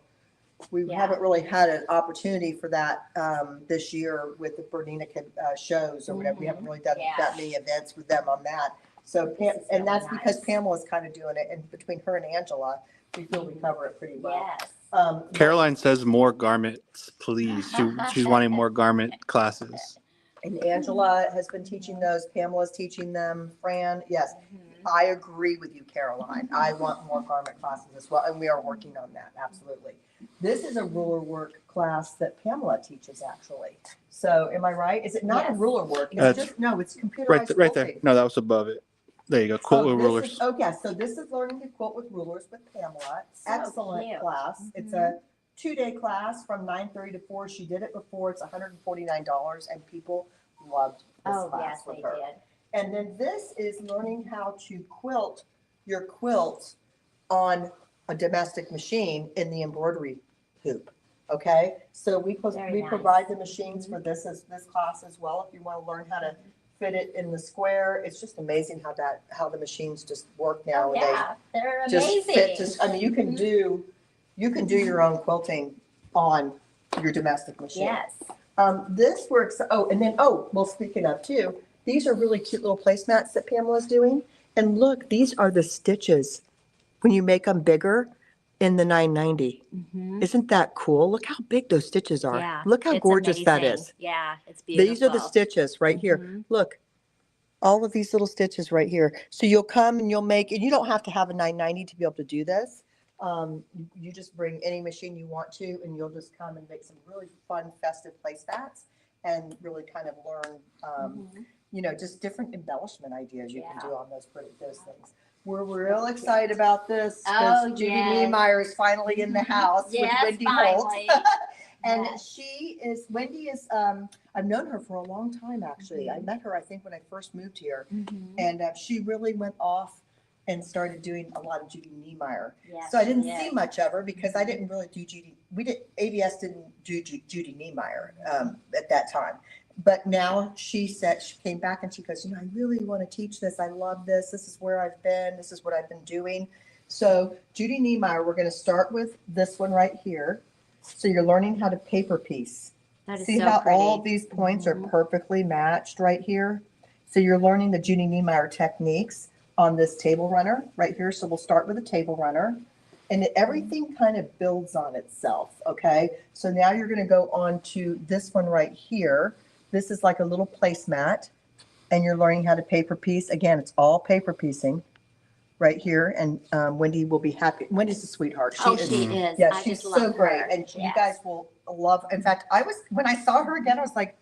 we Yeah. haven't really had an opportunity for that this year with the Bernina shows or whatever. We haven't really done Yeah. that many events with them on that. So, This is and that's really because nice. Pamela's kind of doing it, and between her and Angela, we feel we cover it pretty well. Yes. Caroline says more garments, please. She's wanting more garment classes. And Angela has been teaching those. Pamela's teaching them. Fran, yes. Mhm. I agree with you, Caroline. I want more garment classes as well, and we are working on that, absolutely. This is a ruler work class that Pamela teaches, actually. So am I right? Is it not a Yes. ruler work? It's That's- just, no, it's computerized Right there. quilting. No, that was above it. There you go. Quilt with this rulers. is- Okay, so this is learning to quilt with rulers with Pamela. So Excellent cute. class. It's a 2-day class from 9:30 to 4. She did it before. It's $149, and people loved this Oh, class yes, with they her. did. And then this is learning how to quilt your quilt on a domestic machine in the embroidery hoop. Okay, so we Very nice. provide the machines for this class as well. If you want to learn how to fit it in the square, it's just amazing how the machines just work Oh, nowadays. yeah. They're Just amazing. fit. I mean, you can do your own quilting on your domestic machine. Yes. This works. Well, speaking of too, these are really cute little placemats that Pamela's doing. And look, these are the stitches when you make them bigger in the 990. Mhm. Isn't that cool? Look how big those stitches are. Yeah. Look how It's gorgeous that amazing. is. Yeah, it's beautiful. These are the stitches right here. Mhm. Look, all of these little stitches right here. So you'll come and you'll make, and you don't have to have a 990 to be able to do this, You just bring any machine you want to, and you'll just come and make some really fun, festive placemats and really kind of learn, just different embellishment ideas you can do on those things. We're real excited about this because Oh, Judy yes. Niemeyer is finally in the house Yes, with Wendy Holt. finally. And Yes. Wendy is, I've known her for a long time, actually. I met her, I think, when I first moved here. And she really went off and started doing a lot of Judy Niemeyer. Yes, So I didn't she see is. much of her because I didn't really do ABS didn't do Judy Niemeyer at that time. But now she came back and she goes, I really want to teach this. I love this. This is where I've been. This is what I've been doing. So Judy Niemeyer, we're going to start with this one right here. So you're learning how to paper piece. That is See so how pretty. all these points are perfectly matched right here? So you're learning the Judy Niemeyer techniques on this table runner right here. So we'll start with a table runner. And everything kind of builds on itself, okay? So now you're going to go on to this one right here. This is like a little placemat, and you're learning how to paper piece. Again, it's all paper piecing right here, and Wendy will be happy. Wendy's a sweetheart. She is. Yeah, I she's just so love great, her. and you Yes. guys will love. In fact, when I saw her again, I was like,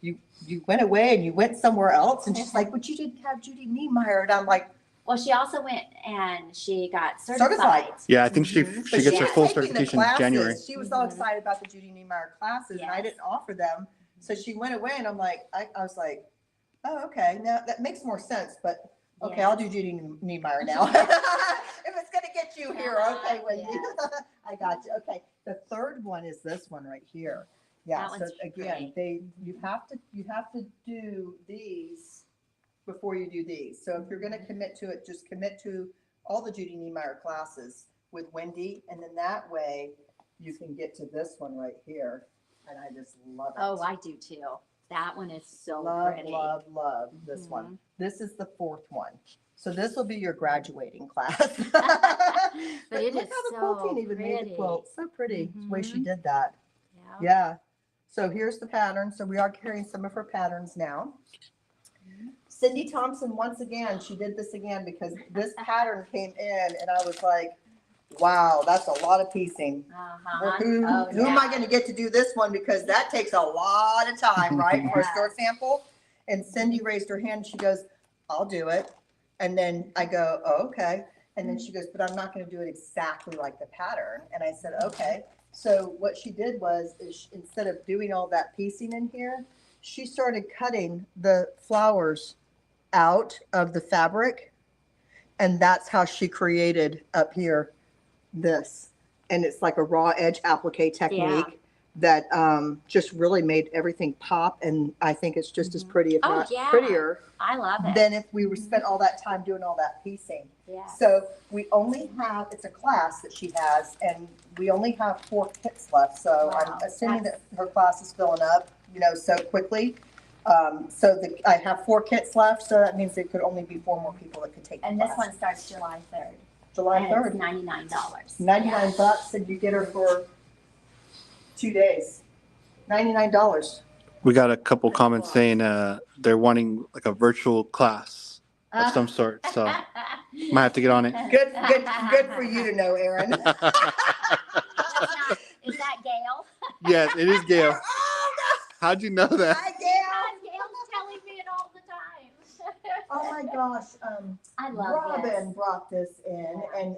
you went away and you went somewhere else, and she's like, but you didn't have Judy Niemeyer, and I'm like, Well, she also went and she got certified. Certified. Yeah, I think she Mhm. but gets her was full taking the certification in January. classes. She was all Mhm. excited about the Judy Niemeyer classes, and I Yes. didn't offer them. So she went away, and I'm like, I was like, oh, okay, now that makes more sense. But okay, Yes. I'll do Judy Niemeyer now. If it's gonna get you here, okay, Wendy. Yes. I got you. Okay, the third one is this one right here. Yeah. That So one's again, you have to do these before you do these. So if you're going to commit to it, just commit to all the Judy Niemeyer classes with Wendy, and then that way you can get to this one right here. And I just love it. Oh, I do too. That one is so love, pretty. love this Mhm. one. This is the fourth one. So this will be your graduating class. But it look is how the so quilting even made the pretty. quilt so pretty. The way she Mhm. did that. Yeah. Yeah. So here's the pattern. So we are carrying some of her patterns now. Cindy Thompson, once again, she did this again because this pattern came in and I was like, wow, that's a lot of piecing. Uh-huh. Well, who am I going to get to do this one? Because that takes a lot of time, right? For a Yeah. store sample. And Cindy raised her hand. She goes, I'll do it. And then I go, oh, okay. And then she goes, but I'm not going to do it exactly like the pattern. And I said, okay. So what she did was, instead of doing all that piecing in here, she started cutting the flowers out of the fabric. And that's how she created up here this. And it's like a raw edge applique technique that just really made everything pop. And I think it's just as pretty, if Oh, not yeah. prettier, I love it. than if we were spent all that time doing all that piecing. Yeah. So we only have, it's a class that she has, and we only have 4 kits left. So Wow, I'm assuming that her class is filling up, so quickly. I have 4 kits left, so that means there could only be 4 more people that could take the And class. this one starts July 3rd. July And it's 3rd, $99. $99, and you get her for 2 days. $99. We got a couple comments saying they're wanting like a virtual class of some sort. So might have to get on it. Good for you to know, Erin. That's not, is that Gail? Yes, it is Gail. Oh, How'd you know that? hi, Gail. Gail's telling me it all the time. Oh my gosh, I love Robin this. brought this in, Yeah. and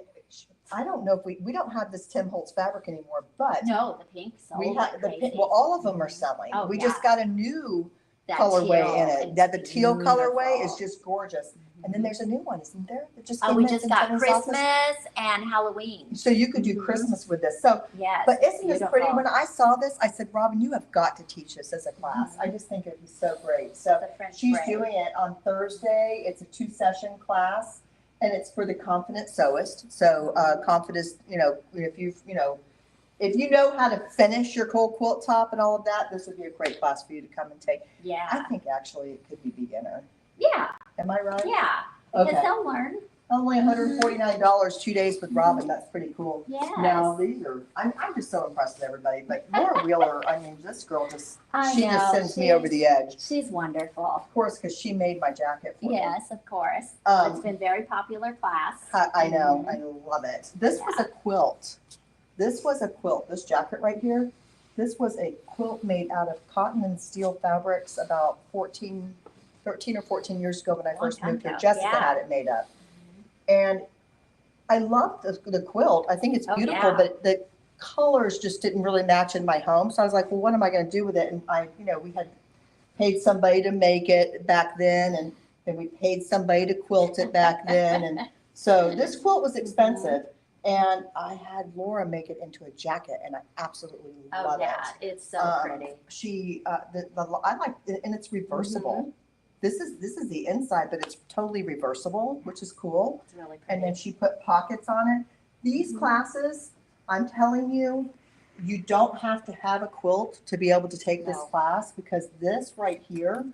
I don't know if we don't have this Tim Holtz fabric anymore, but No, the pink sold we like have crazy. well, all of them are selling. Oh, We yeah. just got a new That colorway teal, in it. it's That the teal colorway is beautiful. just gorgeous. And then there's a new one, isn't there? That just Oh, came we in just from got Jenna's Christmas office? and Halloween. So you could do Mhm. Christmas with this. So, Yes. but isn't this pretty? beautiful. When I saw this, I said, Robin, you have got to teach this as a class. Mhm. I just think it'd be so great. So The French she's braid. doing it on Thursday. It's a 2-session class, and it's for the confident sewist. So confidence, if you know how to finish your cold quilt top and all of that, this would be a great class for you to come and take. I Yeah. think actually it could be beginner. Yeah. Am I right? Yeah. Because Okay. they'll learn. Only $149, 2 days with Robin. That's pretty cool. Yes. Now these are, I'm just so impressed with everybody. But Laura Wheeler, I mean, this girl just, I she just know, sends me over the edge. She's wonderful. Of course, because she made my jacket for me. Yes, of course. Um, It's been very popular class. I know, I love it. This was a quilt. This was a quilt. This jacket right here, this was a quilt made out of cotton and steel fabrics about 13 or 14 years ago when I first time moved here. ago, Jessica yeah. had it made up. And I loved the quilt. I think it's Oh, beautiful, yeah. but the colors just didn't really match in my home. So I was like, well, what am I going to do with it? And we had paid somebody to make it back then, and then we paid somebody to quilt it back then. And so this quilt was expensive, and I had Laura make it into a jacket, and I absolutely Oh, love yeah, it. it's so pretty. She, I like, and it's reversible. This is the inside, but it's totally reversible, which is cool. It's really pretty. And then she put pockets on it. These Mhm. classes, I'm telling you, you don't have to have a quilt to be able to take this No. class, because this right here,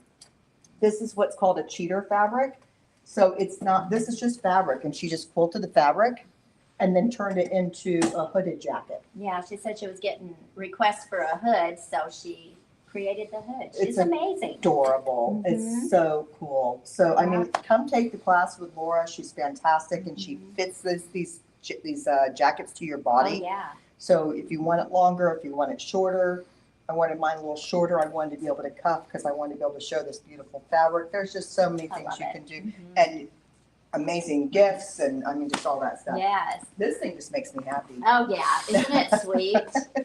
this is what's called a cheater fabric. So it's not, this is just fabric, and she just quilted the fabric and then turned it into a hooded jacket. Yeah, she said she was getting requests for a hood, so she created the hood. It's She's amazing. Adorable. Mhm. It's so cool. So, I mean, come take the class with Laura. She's fantastic, and she Mhm. fits these jackets to your Oh, body. yeah. So if you want it longer, if you want it shorter, I wanted mine a little shorter. I wanted to be able to cuff because I wanted to be able to show this beautiful fabric. There's just so many I things love you it. can do, Mhm. and amazing gifts, and I mean, just all that stuff. Yes. This thing just makes me happy. Oh, yeah. Isn't it sweet?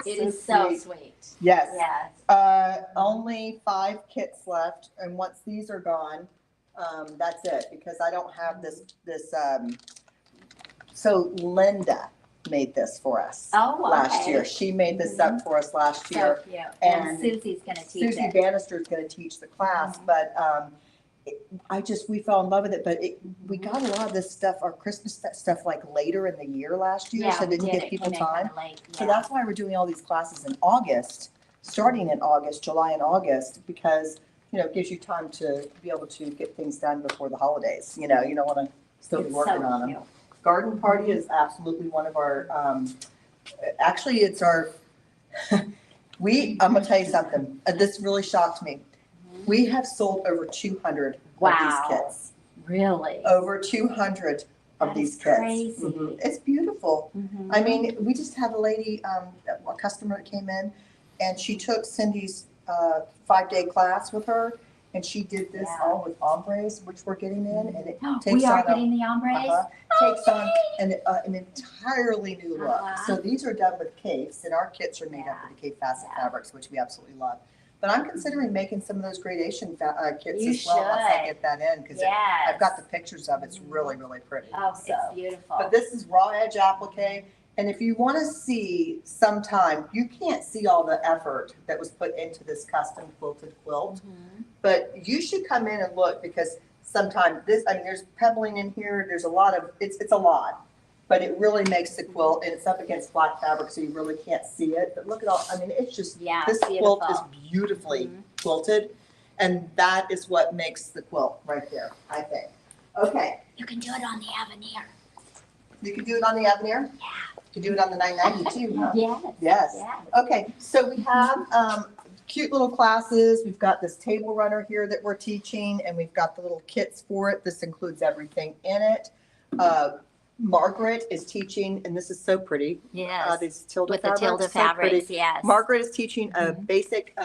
It is so sweet. Yes. Yes. Only 5 kits left, and once these are gone, that's it, because I don't have this. So Linda made this for us Oh, last okay. year. She made this up for us last So year. cute. And And Susie's gonna teach Susie it. Bannister is going to teach the class, Mhm. but we fell in love with it. But we Mhm. got a lot of this stuff, our Christmas stuff, like later in the year last year, Yeah, so it we didn't did. give It people came in time. kinda late. So Yeah. that's why we're doing all these classes in August, starting in August, July and August, because, it gives you time to be able to get things done before the holidays. You don't want to still be It's working so on them. cute. Garden party is absolutely one of our, actually, it's our, I'm gonna tell you something, this really shocked me. We have sold over 200 of these Wow. kits. Really? Over 200 of That these is kits. crazy. Mhm. It's beautiful. Mhm. I mean, we just had a lady, a customer that came in, and she took Cindy's 5-day class with her, and she did this Yeah. all with ombres, which we're getting in, and it takes We are on a, getting the ombres? takes on an entirely new look. Uh-huh. So these are done with capes, and our kits are made up with the Cape Facet Yeah. fabrics, which we absolutely love. But I'm considering making some of those gradation kits You as well once I should. get that in, because Yes. I've got the pictures of it. It's really, really pretty. Oh, So. it's beautiful. But this is raw edge applique, and if you want to see sometime, you can't see all the effort that was put into this custom quilted quilt, Mhm. but you should come in and look, because sometimes there's pebbling in here, there's a lot of, it's a lot, but it really makes the quilt, and it's up against black fabric, so you really can't see it, but look at all, it's just, Yeah, this it's quilt is beautiful. beautifully Mhm. quilted, and that is what makes the quilt right there, I think. Okay. You can do it on the Avenir. You can do it on the Avenir? Yeah. You can do it on the 990 too, huh? Yes. Yes. Yes. Okay, so we have cute little classes. We've got this table runner here that we're teaching, and we've got the little kits for it. This includes everything in it. Margaret is teaching, and this is so pretty. Yes. These Tilda With the fabrics, Tilda so pretty. fabrics, yes. Margaret is teaching a Mhm. basic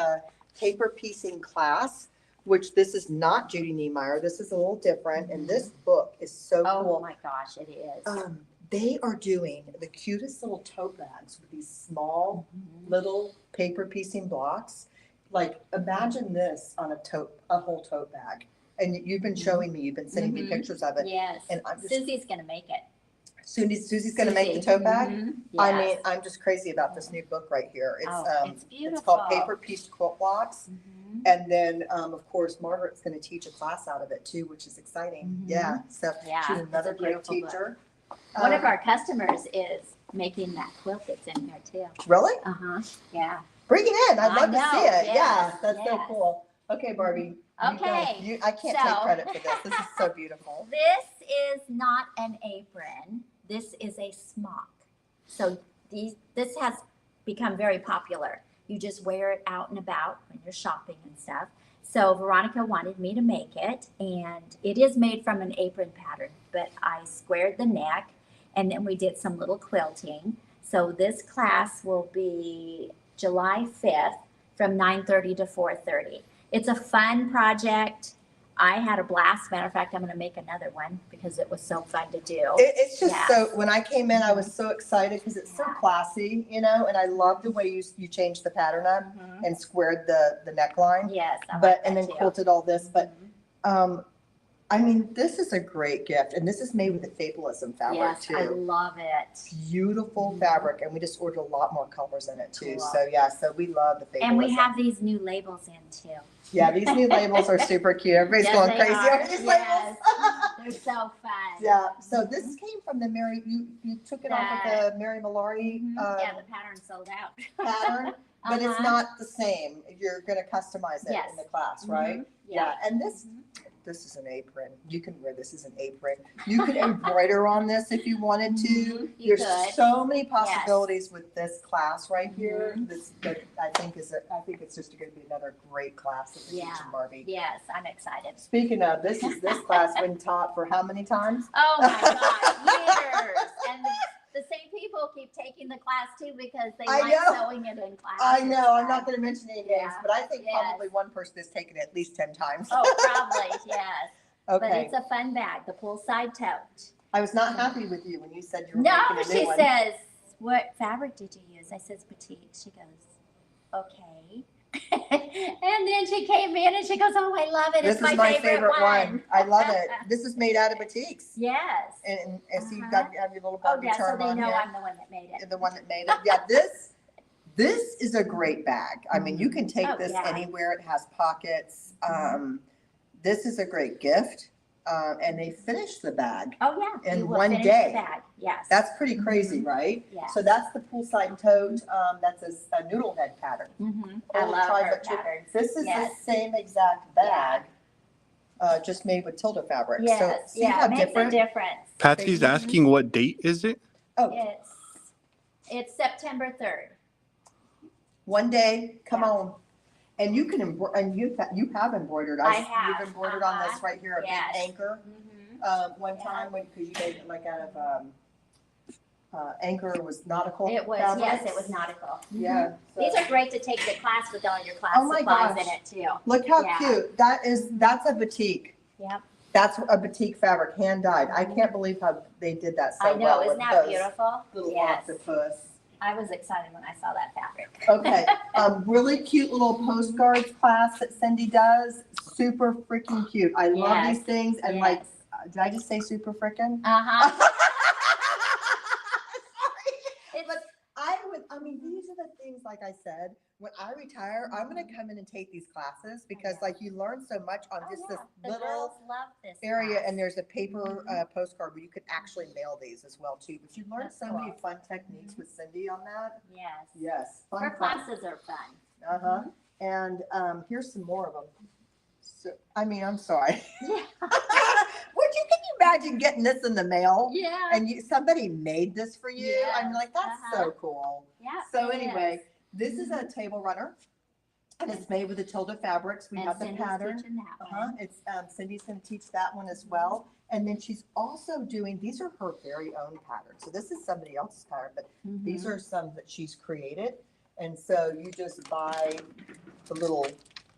paper piecing class, which this is not Judy Niemeyer. This is a little different, and this book is so Oh cool. my gosh, it is. They are doing the cutest little tote bags with these small Mhm. little paper piecing blocks. Like, imagine this on a whole tote bag. And you've been showing me, you've been sending me Mhm. pictures of it. Yes. And I'm just, Susie's gonna make it. Susie's gonna make the Susie. tote bag? Mhm. I Yes. mean, I'm just crazy about this new book right here. Oh, it's beautiful. It's called Paper Pieced Quilt Blocks. Mhm. And then, of course, Margaret's gonna teach a class out of it too, which is exciting. Mhm. Yeah, so Yeah, she's it's another a great beautiful book. teacher. One of our customers is making that quilt that's in here too. Really? Uh-huh, yeah. Bring it in. I'd I love to know, see it. Yeah, yes, that's so yes. cool. Okay, Barbie. you go. Okay, I can't take so- credit for this. This is so beautiful. This is not an apron. This is a smock. So this has become very popular. You just wear it out and about when you're shopping and stuff. So Veronica wanted me to make it, and it is made from an apron pattern, but I squared the neck, and then we did some little quilting. So this class will be July 5th from 9:30 to 4:30. It's a fun project. I had a blast. Matter of fact, I'm going to make another one because it was so fun to do. It's just Yes. so, when I came in, I was so excited because it's so Yeah. classy, and I love the way you changed the pattern up Mhm. and squared the neckline, Yes, I but, like and that then too. quilted all this, but, Mhm. I mean, this is a great gift, and this is made with the Fableism fabric Yes, I too. love it. Beautiful Mhm. fabric, and we just ordered a lot more colors in it too, Cool. so yeah, so we love the Fableism. And we have these new labels in too. Yeah, these new labels are super cute, everybody's Yes, going they crazy are. over these Yes. labels. They're so fun. Yeah, so this came from the Mary, you took it off of the Mary Mallory Mhm. Yeah, the pattern sold out. pattern, but it's Uh-huh. not the same. You're gonna customize it Yes. in the class, right? Mhm. Yeah, and Mhm. this is an apron. You can wear this as an apron. You could embroider on this if you wanted to. Mhm. You There's could. so many possibilities with this class right here. Mhm. This, that I think it's just gonna be another great class at the Yeah. Teach Barbie. Yes, I'm excited. Speaking of, this class been taught for how many times? Oh my God, years. And the same people keep taking the class too because they I like know. sewing it in class. I and know, I'm stuff. not gonna mention any names, Yeah. but I think Yes. probably one person has taken it at least 10 times. Oh, probably, yes. But Okay, it's a fun bag, the poolside tote. I was not happy with you when you said you were No, making a new she one. says, what fabric did you use? I says batik. She goes, okay. And then she came in and she goes, oh, I love it. This It's is my favorite one. I love it. it. This is made out of batiks. Yes. And so you've Uh-huh. got, you have your little Oh, Barbie yeah, so charm they on know here. I'm the one that made it. You're the one that made it. Yeah, this is a great bag. I mean, you can take Oh, this yeah. anywhere. It has pockets. This is a great gift. And they finished the bag. Oh, yeah. In you will one finish day. The bag. Yes. That's pretty crazy, right? Yeah. So that's the poolside tote. That's a noodle head pattern. Mm-hmm. I Old love her tri-foot tote. patterns. This is Yes. the same exact bag, just made with Tilda fabric. So Yes, see yeah, how it makes a different? difference. Patsy's Mhm. asking what date is it? Oh, It's September 3rd. one day, come Yeah. on. And you can embroider, and you have embroidered. I have, You've embroidered on this uh-huh. right here, a big Yes. anchor. One Yeah. time when, because you made it like out of, anchor was nautical. It was, fabrics. yes, it was nautical. Yeah. so- These are great to take to class with all your class Oh my supplies gosh. in it too. Look how Yeah. cute. That's a batik. Yep. That's a batik fabric, hand dyed. I can't believe how they did that so I know, well isn't with that those beautiful? little Yes. octopus. I was excited when I saw that fabric. Okay, really cute little postcards class that Cindy does. Super freaking cute. I love Yes. these things and like, did I just say super freaking? Uh-huh. Sorry. But I mean, these are the things, like I said, when I retire, I'm gonna come in and take these classes because like you learn so much on Oh, just yeah. this The little girls love this area, class. and there's a paper Mhm. postcard where you could actually mail these as well too. But you learn That's so many cool. fun techniques with Cindy on that. Yes. Yes, Her fun. classes are fun. Uh-huh. And here's some more of them. So, I mean, I'm sorry. Yeah. Can you imagine getting this in the mail Yeah. and somebody made this for you? I'm Yes, like, that's so cool. Yeah. So it anyway, is. this is a table runner, and it's made with the Tilda fabrics. We And have the Cindy's pattern. teaching that Uh-huh. one. It's Cindy's going to teach that one as well, and then she's also doing. These are her very own patterns. So this is somebody else's pattern, but these Mhm. are some that she's created, and so you just buy the little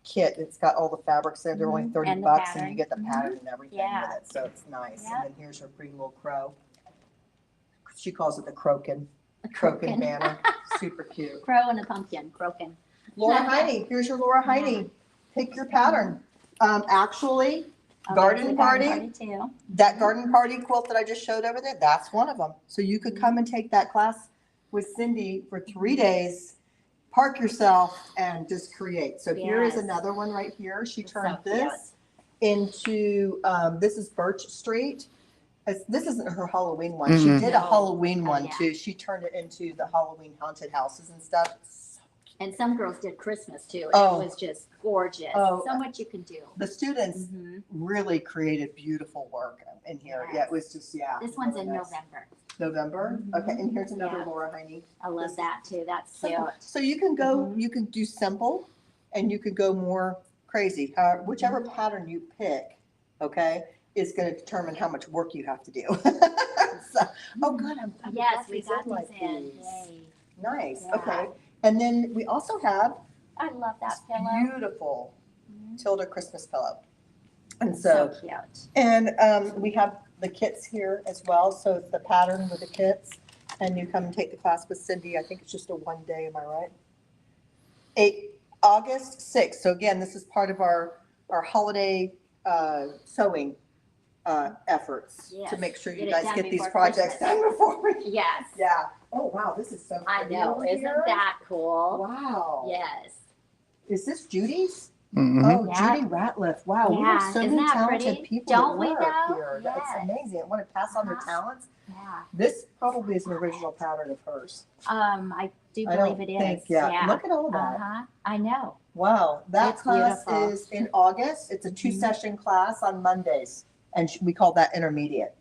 kit. It's got all the fabrics there. They're only Mhm. 30 And the bucks, and you pattern. get the Mhm. pattern and everything Yeah. with it. So it's nice. Yep. And then here's her pretty little crow. She calls it the Crokin. A Crokin croaking. banner. Super cute. Crow and a pumpkin, croaking. Laura Heine, here's your Laura Heine. Pick your pattern. Actually, Oh, Garden there's a party? too. that garden party quilt that I just showed over there, that's one of them. So you could come and take that class with Cindy for 3 days, park yourself and just create. So here is Yes. another one right here. She It's turned so cute. this into, this is Birch Street. This isn't her Halloween one. She Mhm. did a No. Halloween Oh, one yeah. too. She turned it into the Halloween haunted houses and stuff. So And some girls did Christmas too. Oh. It was just gorgeous. Oh. So much you can do. The students Mhm. really created beautiful work in here. Yeah, it was just, yeah. This one's really in nice. November. November? Mhm. Okay, and here's another Yeah. Laura Heine. I love This- that too. That's cute. So you can go, Mhm. you can do simple and you could go more crazy. Whichever pattern you pick, okay, is going to determine how much work you have to do. So, oh, good. I'm Yes, glad we these got in like these in. these. Yay. Nice. Yeah. Okay. And then we also have I love that this pillow. beautiful Mhm. Tilda Christmas pillow. And So so, cute. and we have the kits here as well. So it's the pattern with the kits. And you come and take the class with Cindy. I think it's just a 1 day, am I right? August 6th. So again, this is part of our holiday sewing efforts to Yes. make sure you Get it guys done get these before projects Christmas. done before we. Yes. Yeah. Oh, wow, this is so I pretty know. over Isn't here. that cool? Wow. Yes. Is this Judy's? Mhm. Oh, Yeah. Judy Ratliff. Wow, we Yeah, have so isn't many that talented pretty? people Don't we that work though? here. That's Yes. amazing. I want to pass on their Uh-huh. talents. Yeah. This probably is an original pattern of hers. I do I believe don't it is. think, yeah. Look at all that. Uh-huh. I know. Wow, that It's class beautiful. is in August. It's a Mhm. 2-session class on Mondays, and we call that intermediate.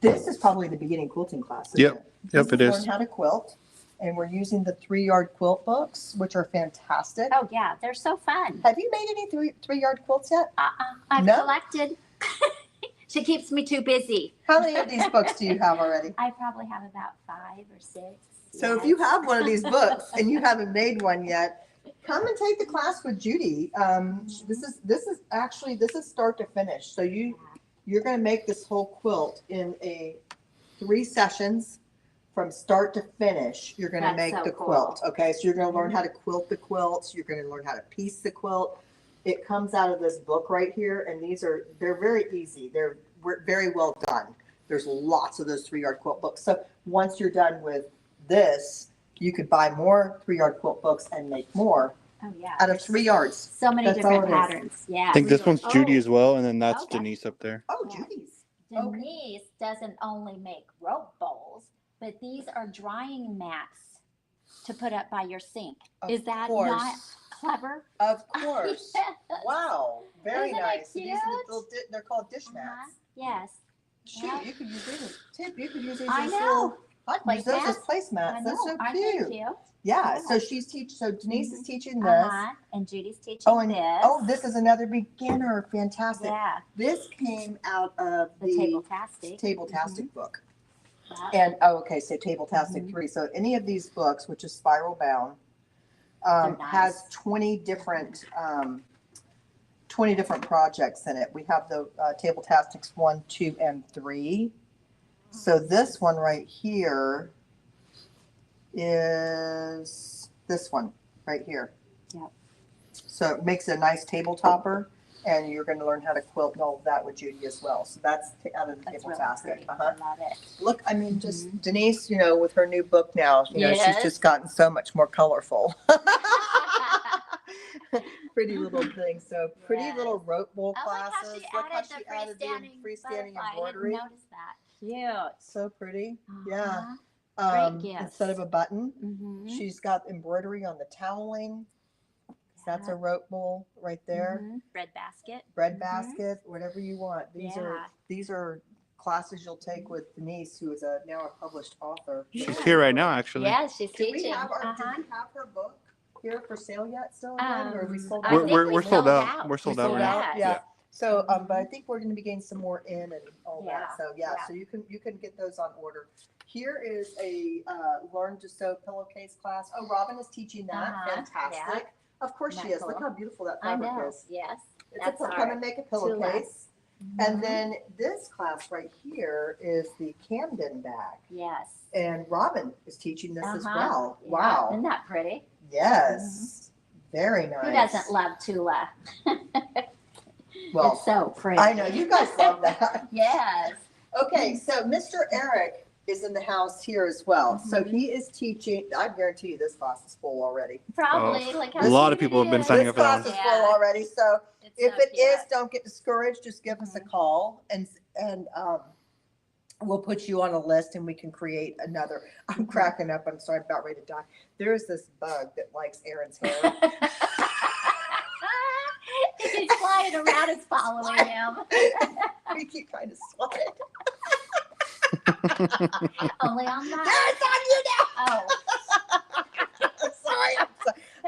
This is probably the beginning quilting class, isn't Yep. it? Yep, This it Learn is. how to quilt, and we're using the 3-yard quilt books, which are fantastic. Oh yeah, they're so fun. Have you made any 3-yard quilts yet? I've No? collected. She keeps me too busy. How many of these books do you have already? I probably have about 5 or 6. So if you have one of these books and you haven't made one yet, come and take the class with Judy. This is actually start to finish. So you're going to make this whole quilt in 3 sessions from start to finish. You're going to That's make so the cool. quilt. Okay, so you're going to learn how to quilt the quilts. You're going to learn how to piece the quilt. It comes out of this book right here, and they're very easy. They're very well done. There's lots of those 3-yard quilt books. So once you're done with this, you could buy more 3-yard quilt books and make more Oh yeah. out of 3 yards. So many That's different all it is. patterns. Yeah. I think this one's Judy Oh. as well, and then that's Okay. Denise up there. Oh, Yeah. Judy's. Okay. Denise doesn't only make rope bowls, but these are drying mats to put up by your sink. Of Is that course. not clever? Of course. Yes. Wow. Very Isn't it nice. These are the cute? little they're called dish Uh-huh. mats. Yes. Shoot, Yeah. you could use these. Tip, you could use these I as know. little. I'd use those as Placemats. placemats. I know. That's so Aren't they cute. cute? Yeah. Yeah. So So Denise is teaching this. Uh-huh. And Judy's teaching Oh, and this. this is another beginner. Fantastic. Yeah. This came out of The the Table-tastic. Table-tastic book. Yeah. And, okay, so Table-tastic Mhm. 3. So any of these books, which is spiral bound, They're nice. has 20 different projects in it. We have the Table-tastics 1, 2, and 3. So this one right here is this one right here. Yep. So it makes a nice table topper, and you're going to learn how to quilt and all of that with Judy as well. So that's out of the That's really Table-tastic. pretty. Uh-huh. I love it. Look, I mean, just Denise, with her new book now, she's Yes. just gotten so much more colorful. Pretty little thing. So pretty Yes. little rope bowl I like how classes. she Look how added she the added the freestanding freestanding butterfly. embroidery. I didn't notice that. Cute. So pretty. Yeah. Uh-huh. Great gifts. Instead of a button, Mhm. she's got embroidery on the toweling. That's a rope bowl right there. Mhm. Bread basket. Bread Mhm. basket, whatever you want. Yeah. These are classes you'll take with Denise, who is now a published author. She's here right now, actually. Yeah, she's Do we teaching. have do Uh-huh. we have her book here for sale yet still? Again, or are we sold I out? We're, think we're, we we're sold sold out. out. We're sold We out sold right out? now. Yeah. So, Mhm. but I think we're gonna be getting some more in and all Yeah, that. So, yeah, yeah. so you can get those on order. Here is a Learn to Sew pillowcase class. Oh, Robin is teaching that. Uh-huh, Fantastic. Of course she Isn't is. that Look cool? how beautiful that I fabric know. is. Yes. It's That's come hard. and make a Too pillowcase. less. And Mhm. then this class right here is the Camden bag. Yes. And Robin is teaching this as Uh-huh. well. Yeah. Wow. Isn't that pretty? Yes. Very nice. Who doesn't love Tula? Well, It's so pretty. I know you guys love that. Yes. Okay, so Mr. Eric is in the house here as well. So Mhm. he is teaching. I guarantee you this class is full already. Probably. Like how A lot of cute people it have been is. signing This up for that class one. is Yeah. full already. So It's if so it is, cute. don't get discouraged. Just give us a call and we'll put you on a list and we can create another. I'm cracking up. I'm sorry, I'm about ready to die. There's this bug that likes Aaron's hair. He's flying around, it's following him. We keep trying to swat it. Only on There, that. it's on you now. Oh, I'm sorry.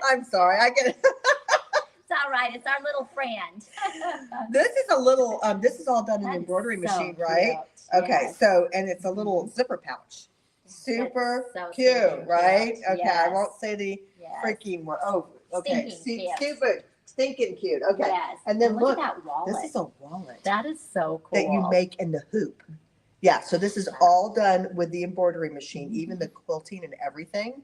I'm sorry. I get it. it's all right. It's our little friend. This is a little, this is all done in That an is embroidery so machine, right? cute. Okay, Yes. so, and it's a little zipper pouch. Super so cute, stinking right? cute. Okay, I Yes. won't say the Yes. freaking word. Oh, okay. Stinking cute. Stupid, stinking cute. Okay. Yes. And then look look, at that wallet. this is a wallet That is so cool. that you make in the hoop. Yeah, so this is all done with the embroidery machine, even the quilting and everything.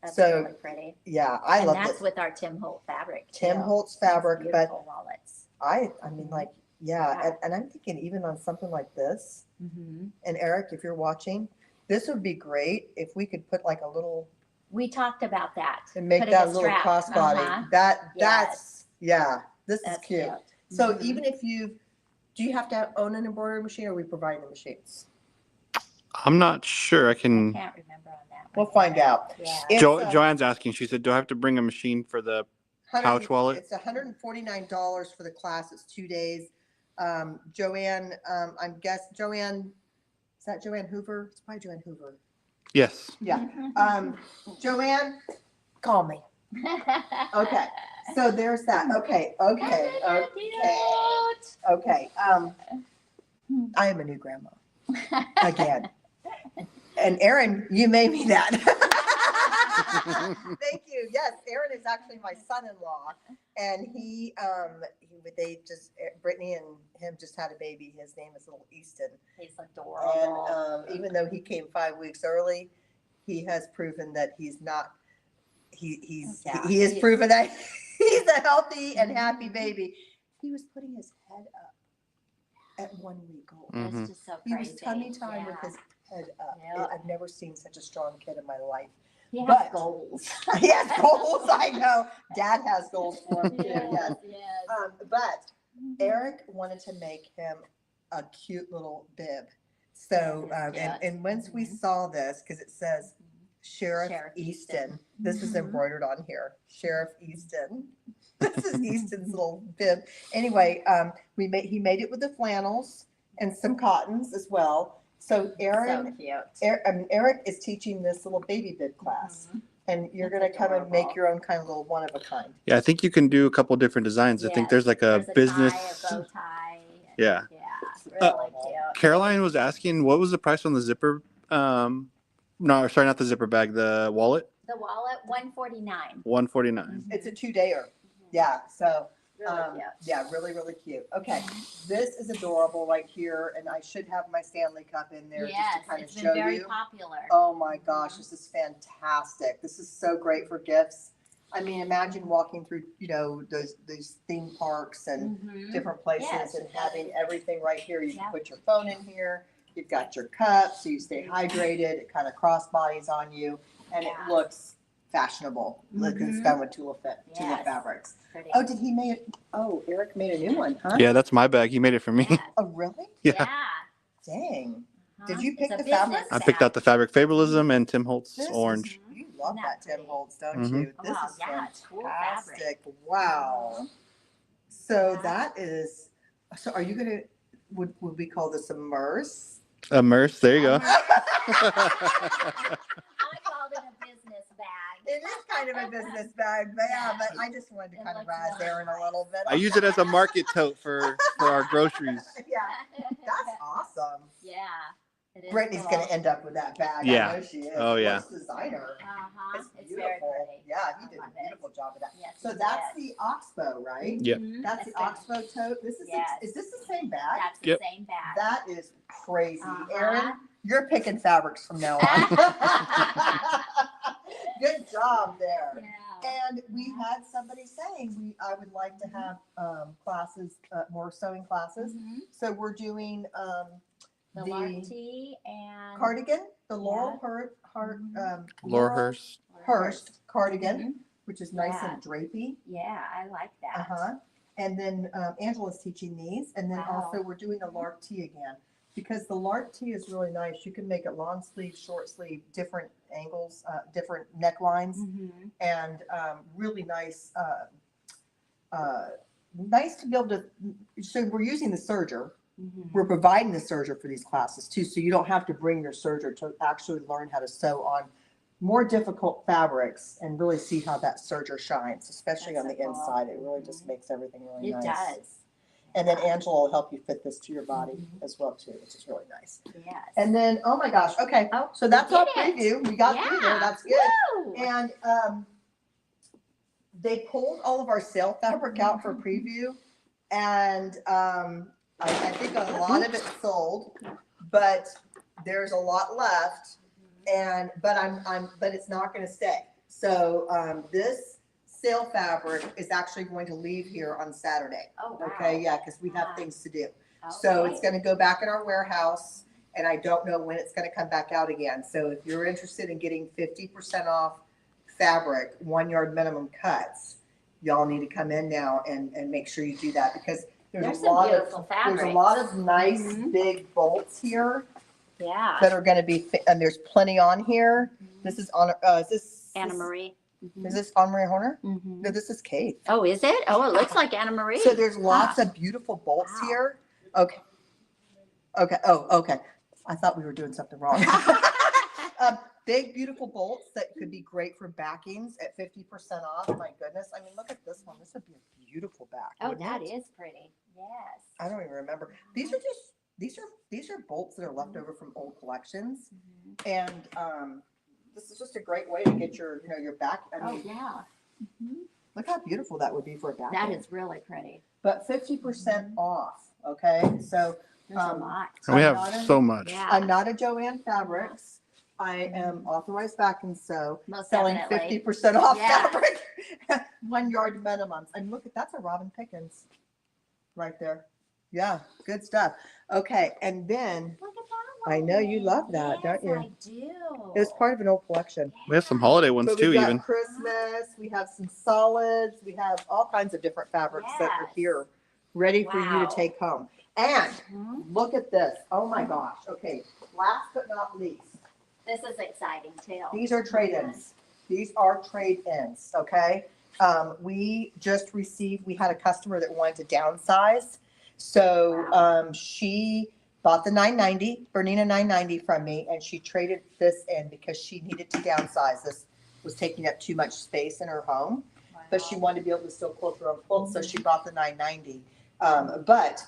That's so, really pretty. Yeah, I and love that's this. with our Tim Holt fabric. Tim too. Holtz fabric, These but beautiful wallets. I mean, like, yeah, Yeah. and I'm thinking even on something like this, Mm-hmm. and Eric, if you're watching, this would be great if we could put like a little, We talked about that. and make Putting that a little strap. crossbody. Uh-huh. That's, Yes. yeah, this That's is cute. cute. So Mhm. even if do you have to own an embroidery machine, or are we providing the machines? I'm not sure. I I can. can't remember on that one. We'll find out. Yeah. It's, Joanne's asking. She said, "Do I have to bring a machine for the pouch wallet?" It's $149 for the class. It's 2 days. Joanne, Joanne, is that Joanne Hoover? It's probably Joanne Hoover. Yes. Yeah. Joanne, call me. Okay. So there's that. Okay. I am a new grandma again. And Aaron, you made me that. Thank you. Yes, Aaron is actually my son-in-law, and Brittany and him just had a baby. His name is Little Easton, He's adorable. and even though he came 5 weeks early, he has proven that he's not. He has proven that he's a healthy and happy baby. He was putting his head up at 1 week old. Mhm. That's just so He crazy. was tummy time with Yeah. his head up. Yeah. I've never seen such a strong kid in my life. He has but- goals. He has goals, I know. Dad has goals for him too, yes. yes. But Eric wanted to make him a cute little bib. So, and once we saw this, because it says Sheriff Sheriff Easton, this is Mhm. embroidered on here, Sheriff Easton. This is Easton's little bib. Anyway, he made it with the flannels and some cottons as well. So Aaron, So cute. Eric is teaching this little baby bib class, Mhm. and you're That's gonna come and make adorable. your own kind of little one of a kind. Yeah, I think you can do a couple different designs. I think Yes. there's like a There's business. tie, a bow tie. and- Yeah. Yeah. Really cute. Caroline was asking, what was the price on the zipper? No, sorry, not the zipper bag. The wallet. The wallet, $149. $149. It's a 2-dayer. Yeah. So Really cute. yeah, really, really cute. Okay, this is adorable right here, and I should have my Stanley Cup in there Yes, just to kind of it's been show very you. popular. Oh my gosh, this is fantastic. This is so great for gifts. I mean, imagine walking through, those theme parks and Mhm. different places Yes. and having everything right here. You can Yep. put your phone in here. You've got your cup, so you stay hydrated. It kind of cross bodies on you, and Yeah. it looks fashionable. Look, it's Mhm. done with Tula Yes. fabrics. Pretty. Oh, did he make it? Oh, Eric made a new one, huh? Yeah, that's my bag. He made it for me. Yes. Oh, really? Yeah. Dang. Uh-huh. Did you It's pick a the business fabric? I picked out the fabric Fabulism and Tim Holtz This is- orange. You love Isn't that that Tim pretty? Holtz, don't Mhm. you? This Wow, is yeah, it's cool fabric. fantastic. Wow. So Yeah. that is. So are you gonna? Would we call this a merce? Immerse. There you go. I called it a business bag. It is kind of a business bag, but yeah, but I just wanted to It kind of looks razz really Aaron a nice. little bit. I use it as a market tote for our groceries. Yeah, that's awesome. Yeah. It is Brittany's cool. gonna end up with that bag. Yeah. I know she is. Oh, yeah. What's designer? Uh-huh. It's It's very beautiful. pretty. Yeah, he I did a love it. beautiful job of that. Yes, So he that's did. the Oxbow, right? Yep. Mhm. That's the It's been- Oxbow tote. This is Yes. is this the same bag? That's the Yep. same bag. That is crazy. Uh-huh. Aaron, you're picking fabrics from now on. Good job there. Yeah. And we had somebody saying I would like to have classes, more sewing classes. Mhm. So we're doing The lark tee and cardigan, the Laurel Laura Hurst. Hurst cardigan, Mhm. which is nice Yeah. and drapey. Yeah, I like that. And then Angela's teaching these, and then Wow. also we're doing the lark tee again. because the lark tee is really nice. You can make it long sleeve, short sleeve, different angles, different necklines, and really nice. Nice to be able to. So we're using the serger. We're providing the serger for these classes too, so you don't have to bring your serger to actually learn how to sew on more difficult fabrics and really see how that serger shines, especially That's on the so cool. inside. It really just makes everything really It nice. does. And then Angela will help you fit this to your body as well too, which is really nice. Yes. And then, oh my gosh, okay, Oh, so that's we our did it. preview. We got through there. Yeah. That's good. Woo! And they pulled all of our sale fabric out for preview, and I think a lot of it sold, but there's a lot left, and but it's not going to stay. So this sale fabric is actually going to leave here on Saturday. Oh, wow. Okay, yeah, because we have Wow. things to do. So Okay. it's going to go back in our warehouse, and I don't know when it's going to come back out again. So if you're interested in getting 50% off fabric, 1 yard minimum cuts, y'all need to come in now and make sure you do that, because There's there's a some lot beautiful of there's a fabrics. lot of nice Mhm. big bolts here Yeah. that are going to be, and there's plenty on here. This is on. Is this Anna Marie. Is this Anna Marie Horner? Mhm. No, this is Kate. Oh, is it? Oh, it looks like Anna Marie. So there's lots of beautiful bolts Wow. here. Okay. Okay. Oh, okay. I thought we were doing something wrong. Big, beautiful bolts that could be great for backings at 50% off. My goodness. I mean, look at this one. This would be a beautiful back. Oh, wouldn't that it? is pretty. Yes. I don't even remember. These are bolts that are left over from old collections. Mhm. And this is just a great way to get your back. I Oh, mean, yeah. Mhm. look how beautiful that would be for a back. That is really pretty. But 50% off. Okay. So There's a lot. And we I'm have not a- so much. Yeah. I'm not a Joanne Fabrics. I am authorized back and sew, Most selling definitely. 50% off Yeah. fabric, 1 yard minimums. And look, that's a Robin Pickens right there. Yeah, good stuff. Okay, and then Look at that I know you one. love that, don't you? Yes, I do. it was part of an old collection. We have some holiday ones But too, we've got even. Christmas, we have some solids, we have all kinds of different fabrics that are Yes. here, ready for you Wow. to take home. And Mhm. look at this. Oh my gosh. Okay, last but not least. This is exciting too. These are trade-ins. These are trade-ins, okay? We just received, we had a customer that wanted to downsize. So she bought the 990, Bernina 990 from me, and she traded this in because she needed to downsize. This was taking up too much space in her home, but she wanted to be able to still quilt her own quilt, so she bought the 990. But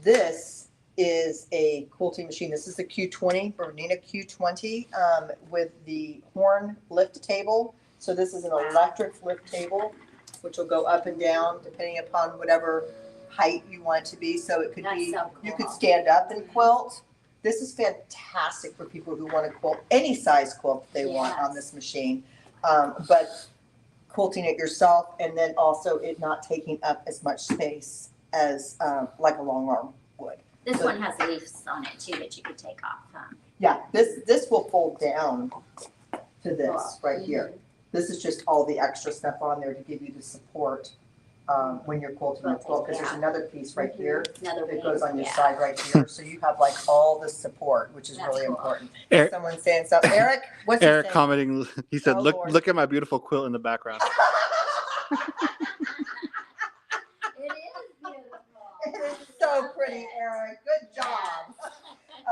this is a quilting machine. This is the Q20, Bernina Q20, with the horn lift table. So this is an electric lift table, which will go up and down depending upon whatever height you want it to be. So it could That's be, so you cool. could stand up and quilt. This is fantastic for people who want to quilt any size quilt they want on this machine. But quilting it yourself, and then also it not taking up as much space as like a long arm would. This So- one has leaves on it too that you could take off. Yeah, this will fold down to this right here. This is just all the extra stuff on there to give you the support when you're quilting your quilt, because there's another piece right here Another that goes on your yeah. side right here. So you have like all the support, which is That's really cool. important. Eric, Someone saying something. Eric, what's he Eric saying? commenting, he said, Oh, "Look, Lord. look at my beautiful quilt in the background." It is beautiful. It is so pretty, Eric. Good job.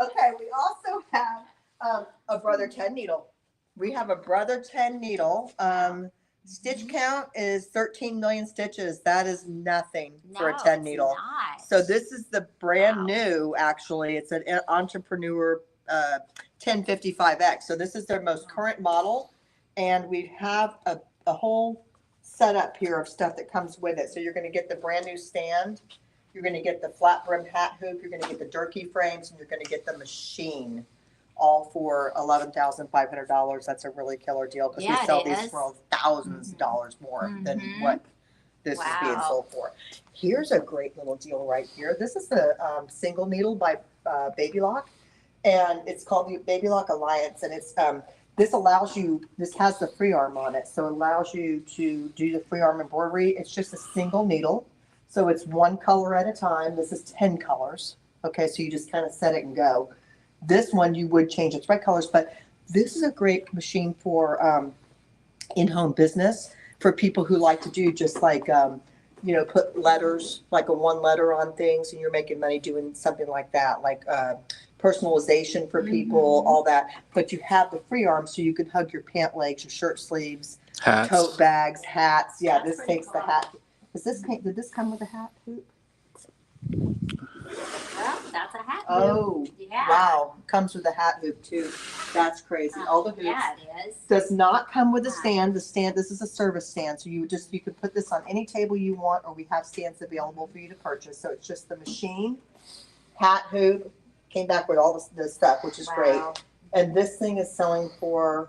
Okay, we also have a Brother 10 needle. We have a Brother 10 needle. Stitch count is 13 million stitches. That is nothing for a 10 needle. Not. So this is the brand Wow. new, actually. It's an Entrepreneur 1055X. So this is their most current model. And we have a whole setup here of stuff that comes with it. So you're going to get the brand new stand. You're going to get the flat brim hat hoop. You're going to get the Durkee frames, and you're going to get the machine, all for $11,500. That's a really killer deal, because Yeah, we it sell these is. for thousands of dollars more than Mhm. what this is being Wow. sold for. Here's a great little deal right here. This is the single needle by Baby Lock, and it's called the Baby Lock Alliance, and it's this allows you, this has the free arm on it, so it allows you to do the free arm embroidery. It's just a single needle, so it's one color at a time. This is 10 colors, Okay, so you just kind of set it and go. This one, you would change its red colors, but this is a great machine for in-home business, for people who like to do just like, put letters, like a one letter on things, and you're making money doing something like that, like personalization for people, all that. But you have the free arm, so you can hug your pant legs, your shirt sleeves, Hats. tote bags, hats. Yeah, That's this pretty takes the cool. hat. Did this come with a hat hoop? Well, that's a hat hoop. Oh, Yeah. wow. Comes with a hat hoop too. That's crazy. All the hoops. Yeah, it is. Does not come with a stand. This is a service stand. So you could put this on any table you want, or we have stands available for you to purchase. So it's just the machine, hat hoop, came back with all the stuff, which is great. Wow. And this thing is selling for,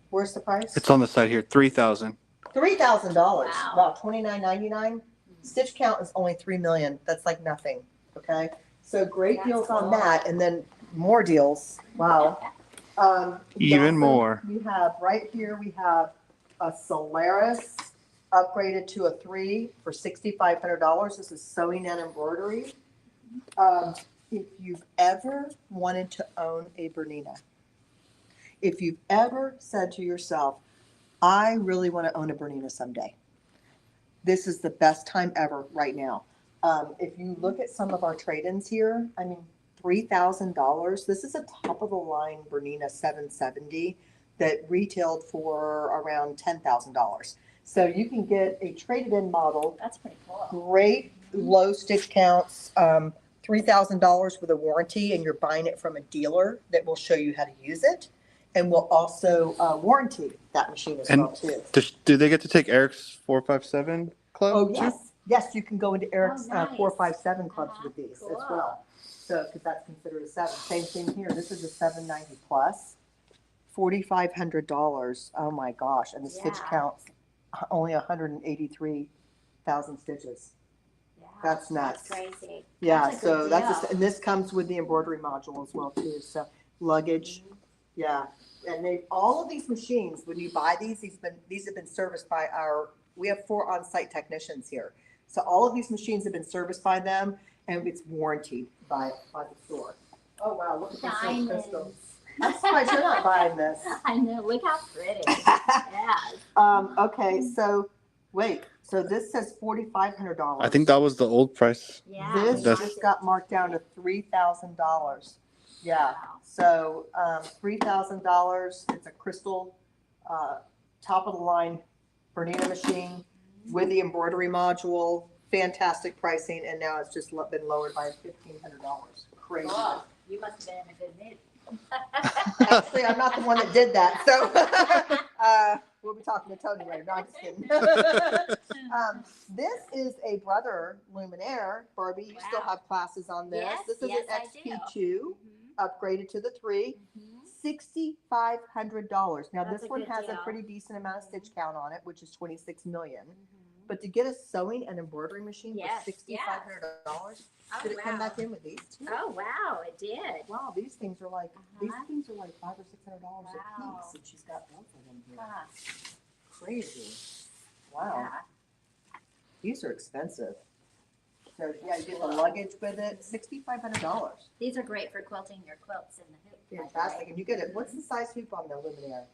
where's the price? It's on the side here, 3,000. $3,000. Wow. Wow, $29.99. Stitch count is only 3 million. That's like nothing. Okay. So great That's deals on cool. that, and then more deals. Wow. Even also, more. We have right here. We have a Solaris upgraded to a 3 for $6,500. This is sewing and embroidery. If you've ever wanted to own a Bernina, if you've ever said to yourself, I really want to own a Bernina someday, this is the best time ever right now. If you look at some of our trade-ins here, I mean, $3,000. This is a top-of-the-line Bernina 770 that retailed for around $10,000. So you can get a traded-in model, That's pretty cool. great low stitch counts, $3,000 with a warranty, and you're buying it from a dealer that will show you how to use it, and will also warranty that machine as And well too. do they get to take Eric's 457 club? Oh, too? yes, yes, you can go into Eric's Oh, nice. 457 clubs with these as Cool. well. So, because that's considered a 7. Same thing here, this is a 790 plus, $4,500. Oh my gosh, and the stitch Yeah. count's only 183,000 stitches. Yeah, That's nuts. That's crazy. Yeah, That's a so good that's, deal. and this comes with the embroidery module as well too, so luggage, yeah. And all of these machines, when you buy these have been serviced by we have 4 on-site technicians here. So all of these machines have been serviced by them, and it's warranted by the store. Oh, wow, look at this little crystal. Diamonds. I'm surprised you're not buying this. I know. Look how pretty. Yeah. Okay, so, wait, so this says $4,500. I think that was the old price. Yeah. This That's- just got marked down to $3,000. Yeah, Wow. so $3,000. It's a crystal, top of the line Bernina machine with the embroidery module. Fantastic pricing, and now it's just been lowered by $1,500. Crazy. Cool. You must have been in a good mood. Actually, I'm not the one that did that, so we'll be talking to Tony later. No, I'm just kidding. This is a Brother Luminaire. Barbie, you still Wow. have classes on this. Yes, This is yes, an I do. XP2 upgraded to the 3. Mhm. $6,500. Now That's this a one good has a deal. pretty decent amount of stitch count on it, which is 26 million. Mhm. But to get a sewing and embroidery machine Yes, for $6,500, Oh, did it come wow. back in with these too? Oh, wow, it did. Wow, these things are like Uh-huh. $500 or $600 Wow. a piece, and she's got both of them here. Huh. Crazy. Wow, Yeah. these are expensive. So yeah, you get the luggage with it, $6,500. These are great for quilting your quilts in the hoop. by the Fantastic, way. and you get it. What's the size hoop on the Luminaire?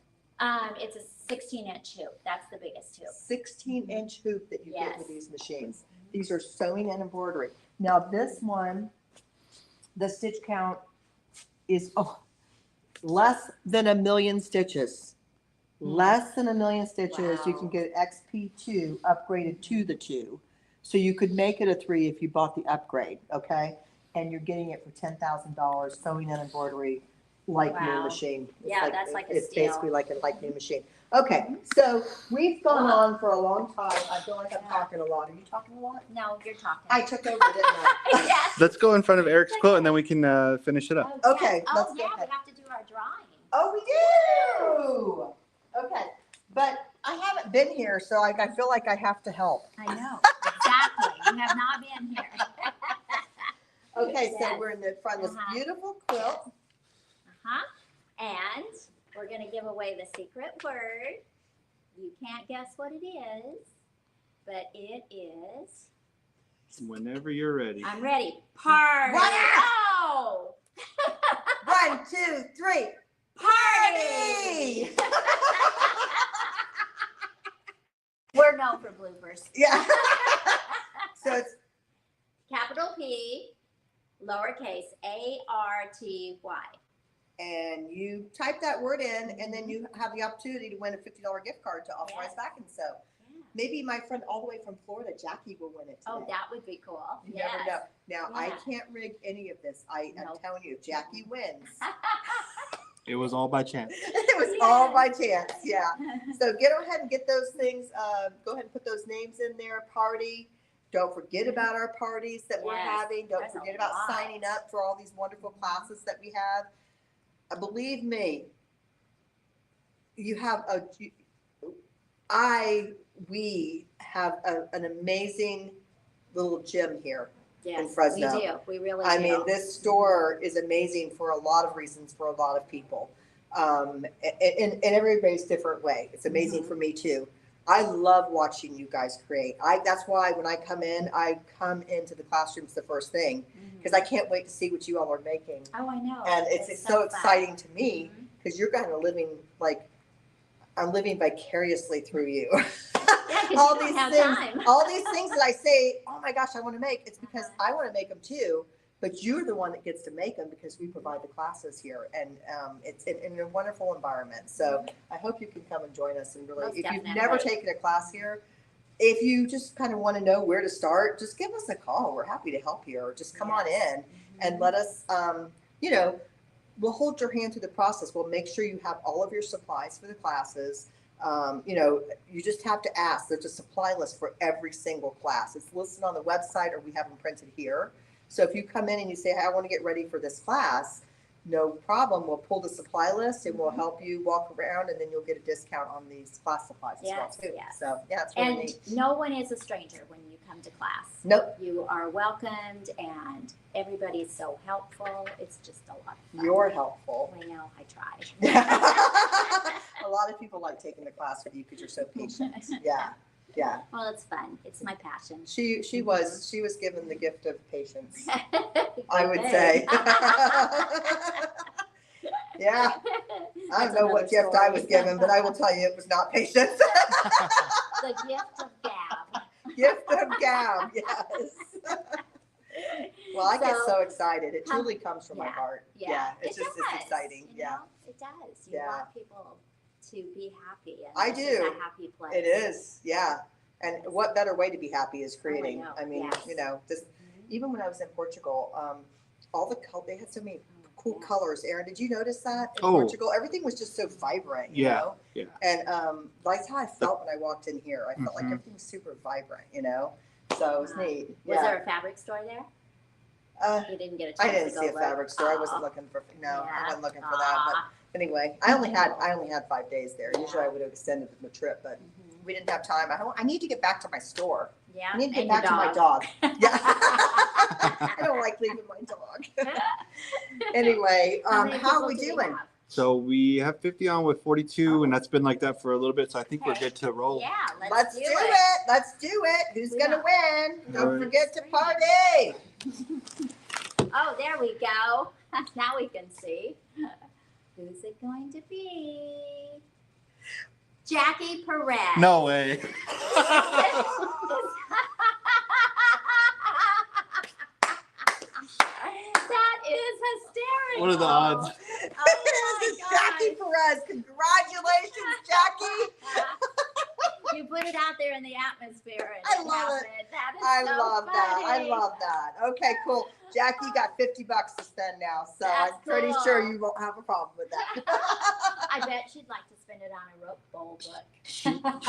It's a 16-inch hoop. That's the biggest hoop. 16-inch hoop that you get with Yes. these machines. These are sewing and embroidery. Now this one, the stitch count is less than 1 million stitches. Less than 1 million stitches. You can Wow. get XP2 upgraded to the 2. So you could make it a 3 if you bought the upgrade, okay? And you're getting it for $10,000 sewing and embroidery like new Wow. machine. It's Yeah, that's like a It's steal. basically like a like new machine. Okay, so we've gone on for a long time. I feel like I'm talking a lot. Are you talking a lot? No, you're talking. I took over, didn't I? Yes. Let's go in front of Eric's quote and then we can finish it up. Oh, Okay, yes. let's Oh, go yeah, ahead. we have to do our drawing. Oh, we do. Okay, but I haven't been here, so I feel like I have to help. I know, exactly. You have not been here. Okay, so Yes. we're in the front of this Uh-huh. beautiful quilt. Uh-huh. And we're going to give away the secret word. You can't guess what it is, but it is Whenever you're ready. I'm ready. Party. Oh! 1, 2, 3. Party! We're known for bloopers. Yeah. So it's Capital P, lowercase ARTY. and you type that word in, and then you have the opportunity to win a $50 gift card to Authorized Yes. Back and Sew. Maybe my friend all the way from Florida, Jackie, will win it today. Oh, that would be cool. You Yes. never know. Now, I Yeah. can't rig any of this. I'm Nope. telling you, if Jackie wins, It was all by chance. it was all by chance. Yeah. So get ahead and get those things. Go ahead and put those names in there. Party. Don't forget about our parties that we're Yes, having. Don't there's a forget about lot. signing up for all these wonderful classes that we have. Believe me, you have we have an amazing little gym here. Yes, Fresno. we do. We really I do. mean, this store is amazing for a lot of reasons for a lot of people. In everybody's different way. It's amazing Mhm. for me too. I love watching you guys create. That's why when I come into the classrooms the first thing, Mhm. because I can't wait to see what you all are making. Oh, I know. And it's so fun. exciting to me Mhm. because you're kind of living I'm living vicariously through you. Yeah, 'cause all you don't these have things, time. all these things that I say, oh my gosh, I want to make. It's because I want to make them too, but you're the one that gets to make them because we provide the classes here, and it's in a wonderful environment. So I hope you can come and join us. And really, Most if you've never definitely. taken a class here, if you just kind of want to know where to start, just give us a call. We're happy to help you, or just come on Yes. in and let us, we'll hold your hand through the process. We'll make sure you have all of your supplies for the classes. You just have to ask. There's a supply list for every single class. It's listed on the website, or we have them printed here. So if you come in and you say, hey, I want to get ready for this class, no problem. We'll pull the supply list and we'll help you walk around, and then you'll get a discount on these class supplies as well Yes, too. yes. So yeah, it's really And neat. no one is a stranger when you come to class. Nope. You are welcomed, and everybody's so helpful. It's just a lot of fun. You're helpful. I know, I try. A lot of people like taking the class with you because you're so patient. Yeah. Yeah. Well, it's fun. It's my passion. She was given the gift of patience, I Good would thing. say. Yeah. I don't know what gift I was given, but I will tell you it was not patience. The gift of gab. Gift of gab, yes. Well, I get so excited. It truly comes from my Yeah. heart. Yeah, It's it just, does, it's exciting. you Yeah. know? It does. You Yeah. want people to be happy. And I this is do. a happy place. It is. Yeah. And what better way to be happy is creating. know. I mean, Yes. just Mhm. even when I was in Portugal, all the they had so many cool Yeah. colors. Aaron, did you notice that in Oh. Portugal? Everything was just so vibrant, you Yeah, know? yeah. And that's how I felt when I walked in here. I felt like Mhm. everything was super vibrant, you know? So it was Wow. neat. Was Yeah. there a fabric store there? You didn't get a chance I to didn't go see a look? fabric store. I Aw. wasn't looking for I Yeah. wasn't looking for that. But Aw. anyway, I only had 5 days there. Usually I Yeah. would have extended the trip, but Mhm. we didn't have time. I need to get back to my store. Yeah. I need to get and back your to my dog. Yeah. I don't like leaving my dog. Anyway, How many how people are we do doing? have? So we have 50 on with 42, and that's been like that for a little bit. So I think we're Okay. good to roll. Yeah, Let's do it. Let's do it. Who's We gonna are. win? Don't Alright. forget to party. Oh, there we go. Now we can see. Who's it going to be? Jackie Perez. No way. That is hysterical. What are the odds? Oh This is my Jackie Perez. Congratulations, Jackie. You put it out there in the atmosphere. And I love it. happened. That is I so love that. I funny. love that. Okay, cool. Jackie, you got $50 to spend now, so I'm That's pretty cool. sure you won't have a problem with that. I bet she'd like to spend it on a rope bowl book.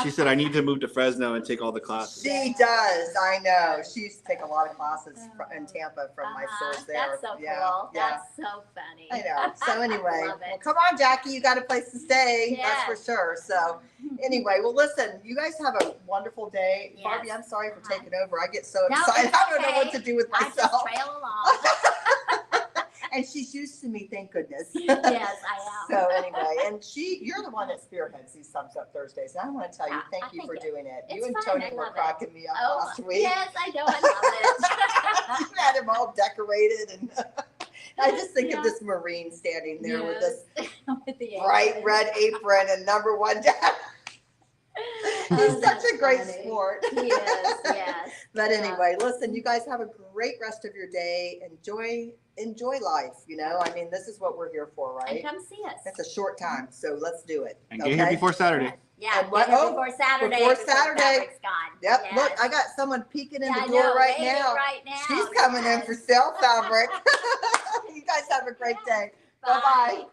She said I need to move to Fresno and take all the classes. She does. I know. She used to take a lot of classes in Tampa from my source there. That's so Yeah, cool. yeah. That's so funny. I know. So anyway, Love it. well, come on, Jackie. You got a place to stay. Yes. That's for sure. So anyway, well, listen. You guys have a wonderful day. Yes. Barbie, I'm sorry for Uh-huh. taking over. I get so No, excited. it's I don't know okay. what to do with I just myself. trail along. And she's used to me, thank goodness. Yes, I am. So anyway, and you're the one that spearheads these Thumbs Up Thursdays. And I want to tell you, Yeah, thank I you think for doing it. it's You and fun, Tony I were love it. cracking me up Oh, last week. yes, I know, I love it. You had him all decorated, and I just think Yeah. of this Marine standing there with this With the bright apron. red apron and #1 dad. Oh, He's such that's a great funny. sport. He is, yes. But Yeah. anyway, listen, you guys have a great rest of your day. Enjoy life. I mean, this is what we're here for, And right? come see us. It's a short time, so let's do it. And get here before Saturday. Yeah, And what- get here oh, before Saturday. before Saturday. Fabric's gone. Yep, Yes. look, I got someone peeking in Yeah, the I door know, right waiting now. right now. She's coming in for Yes. sale fabric. You guys have a great day. Bye-bye. Bye.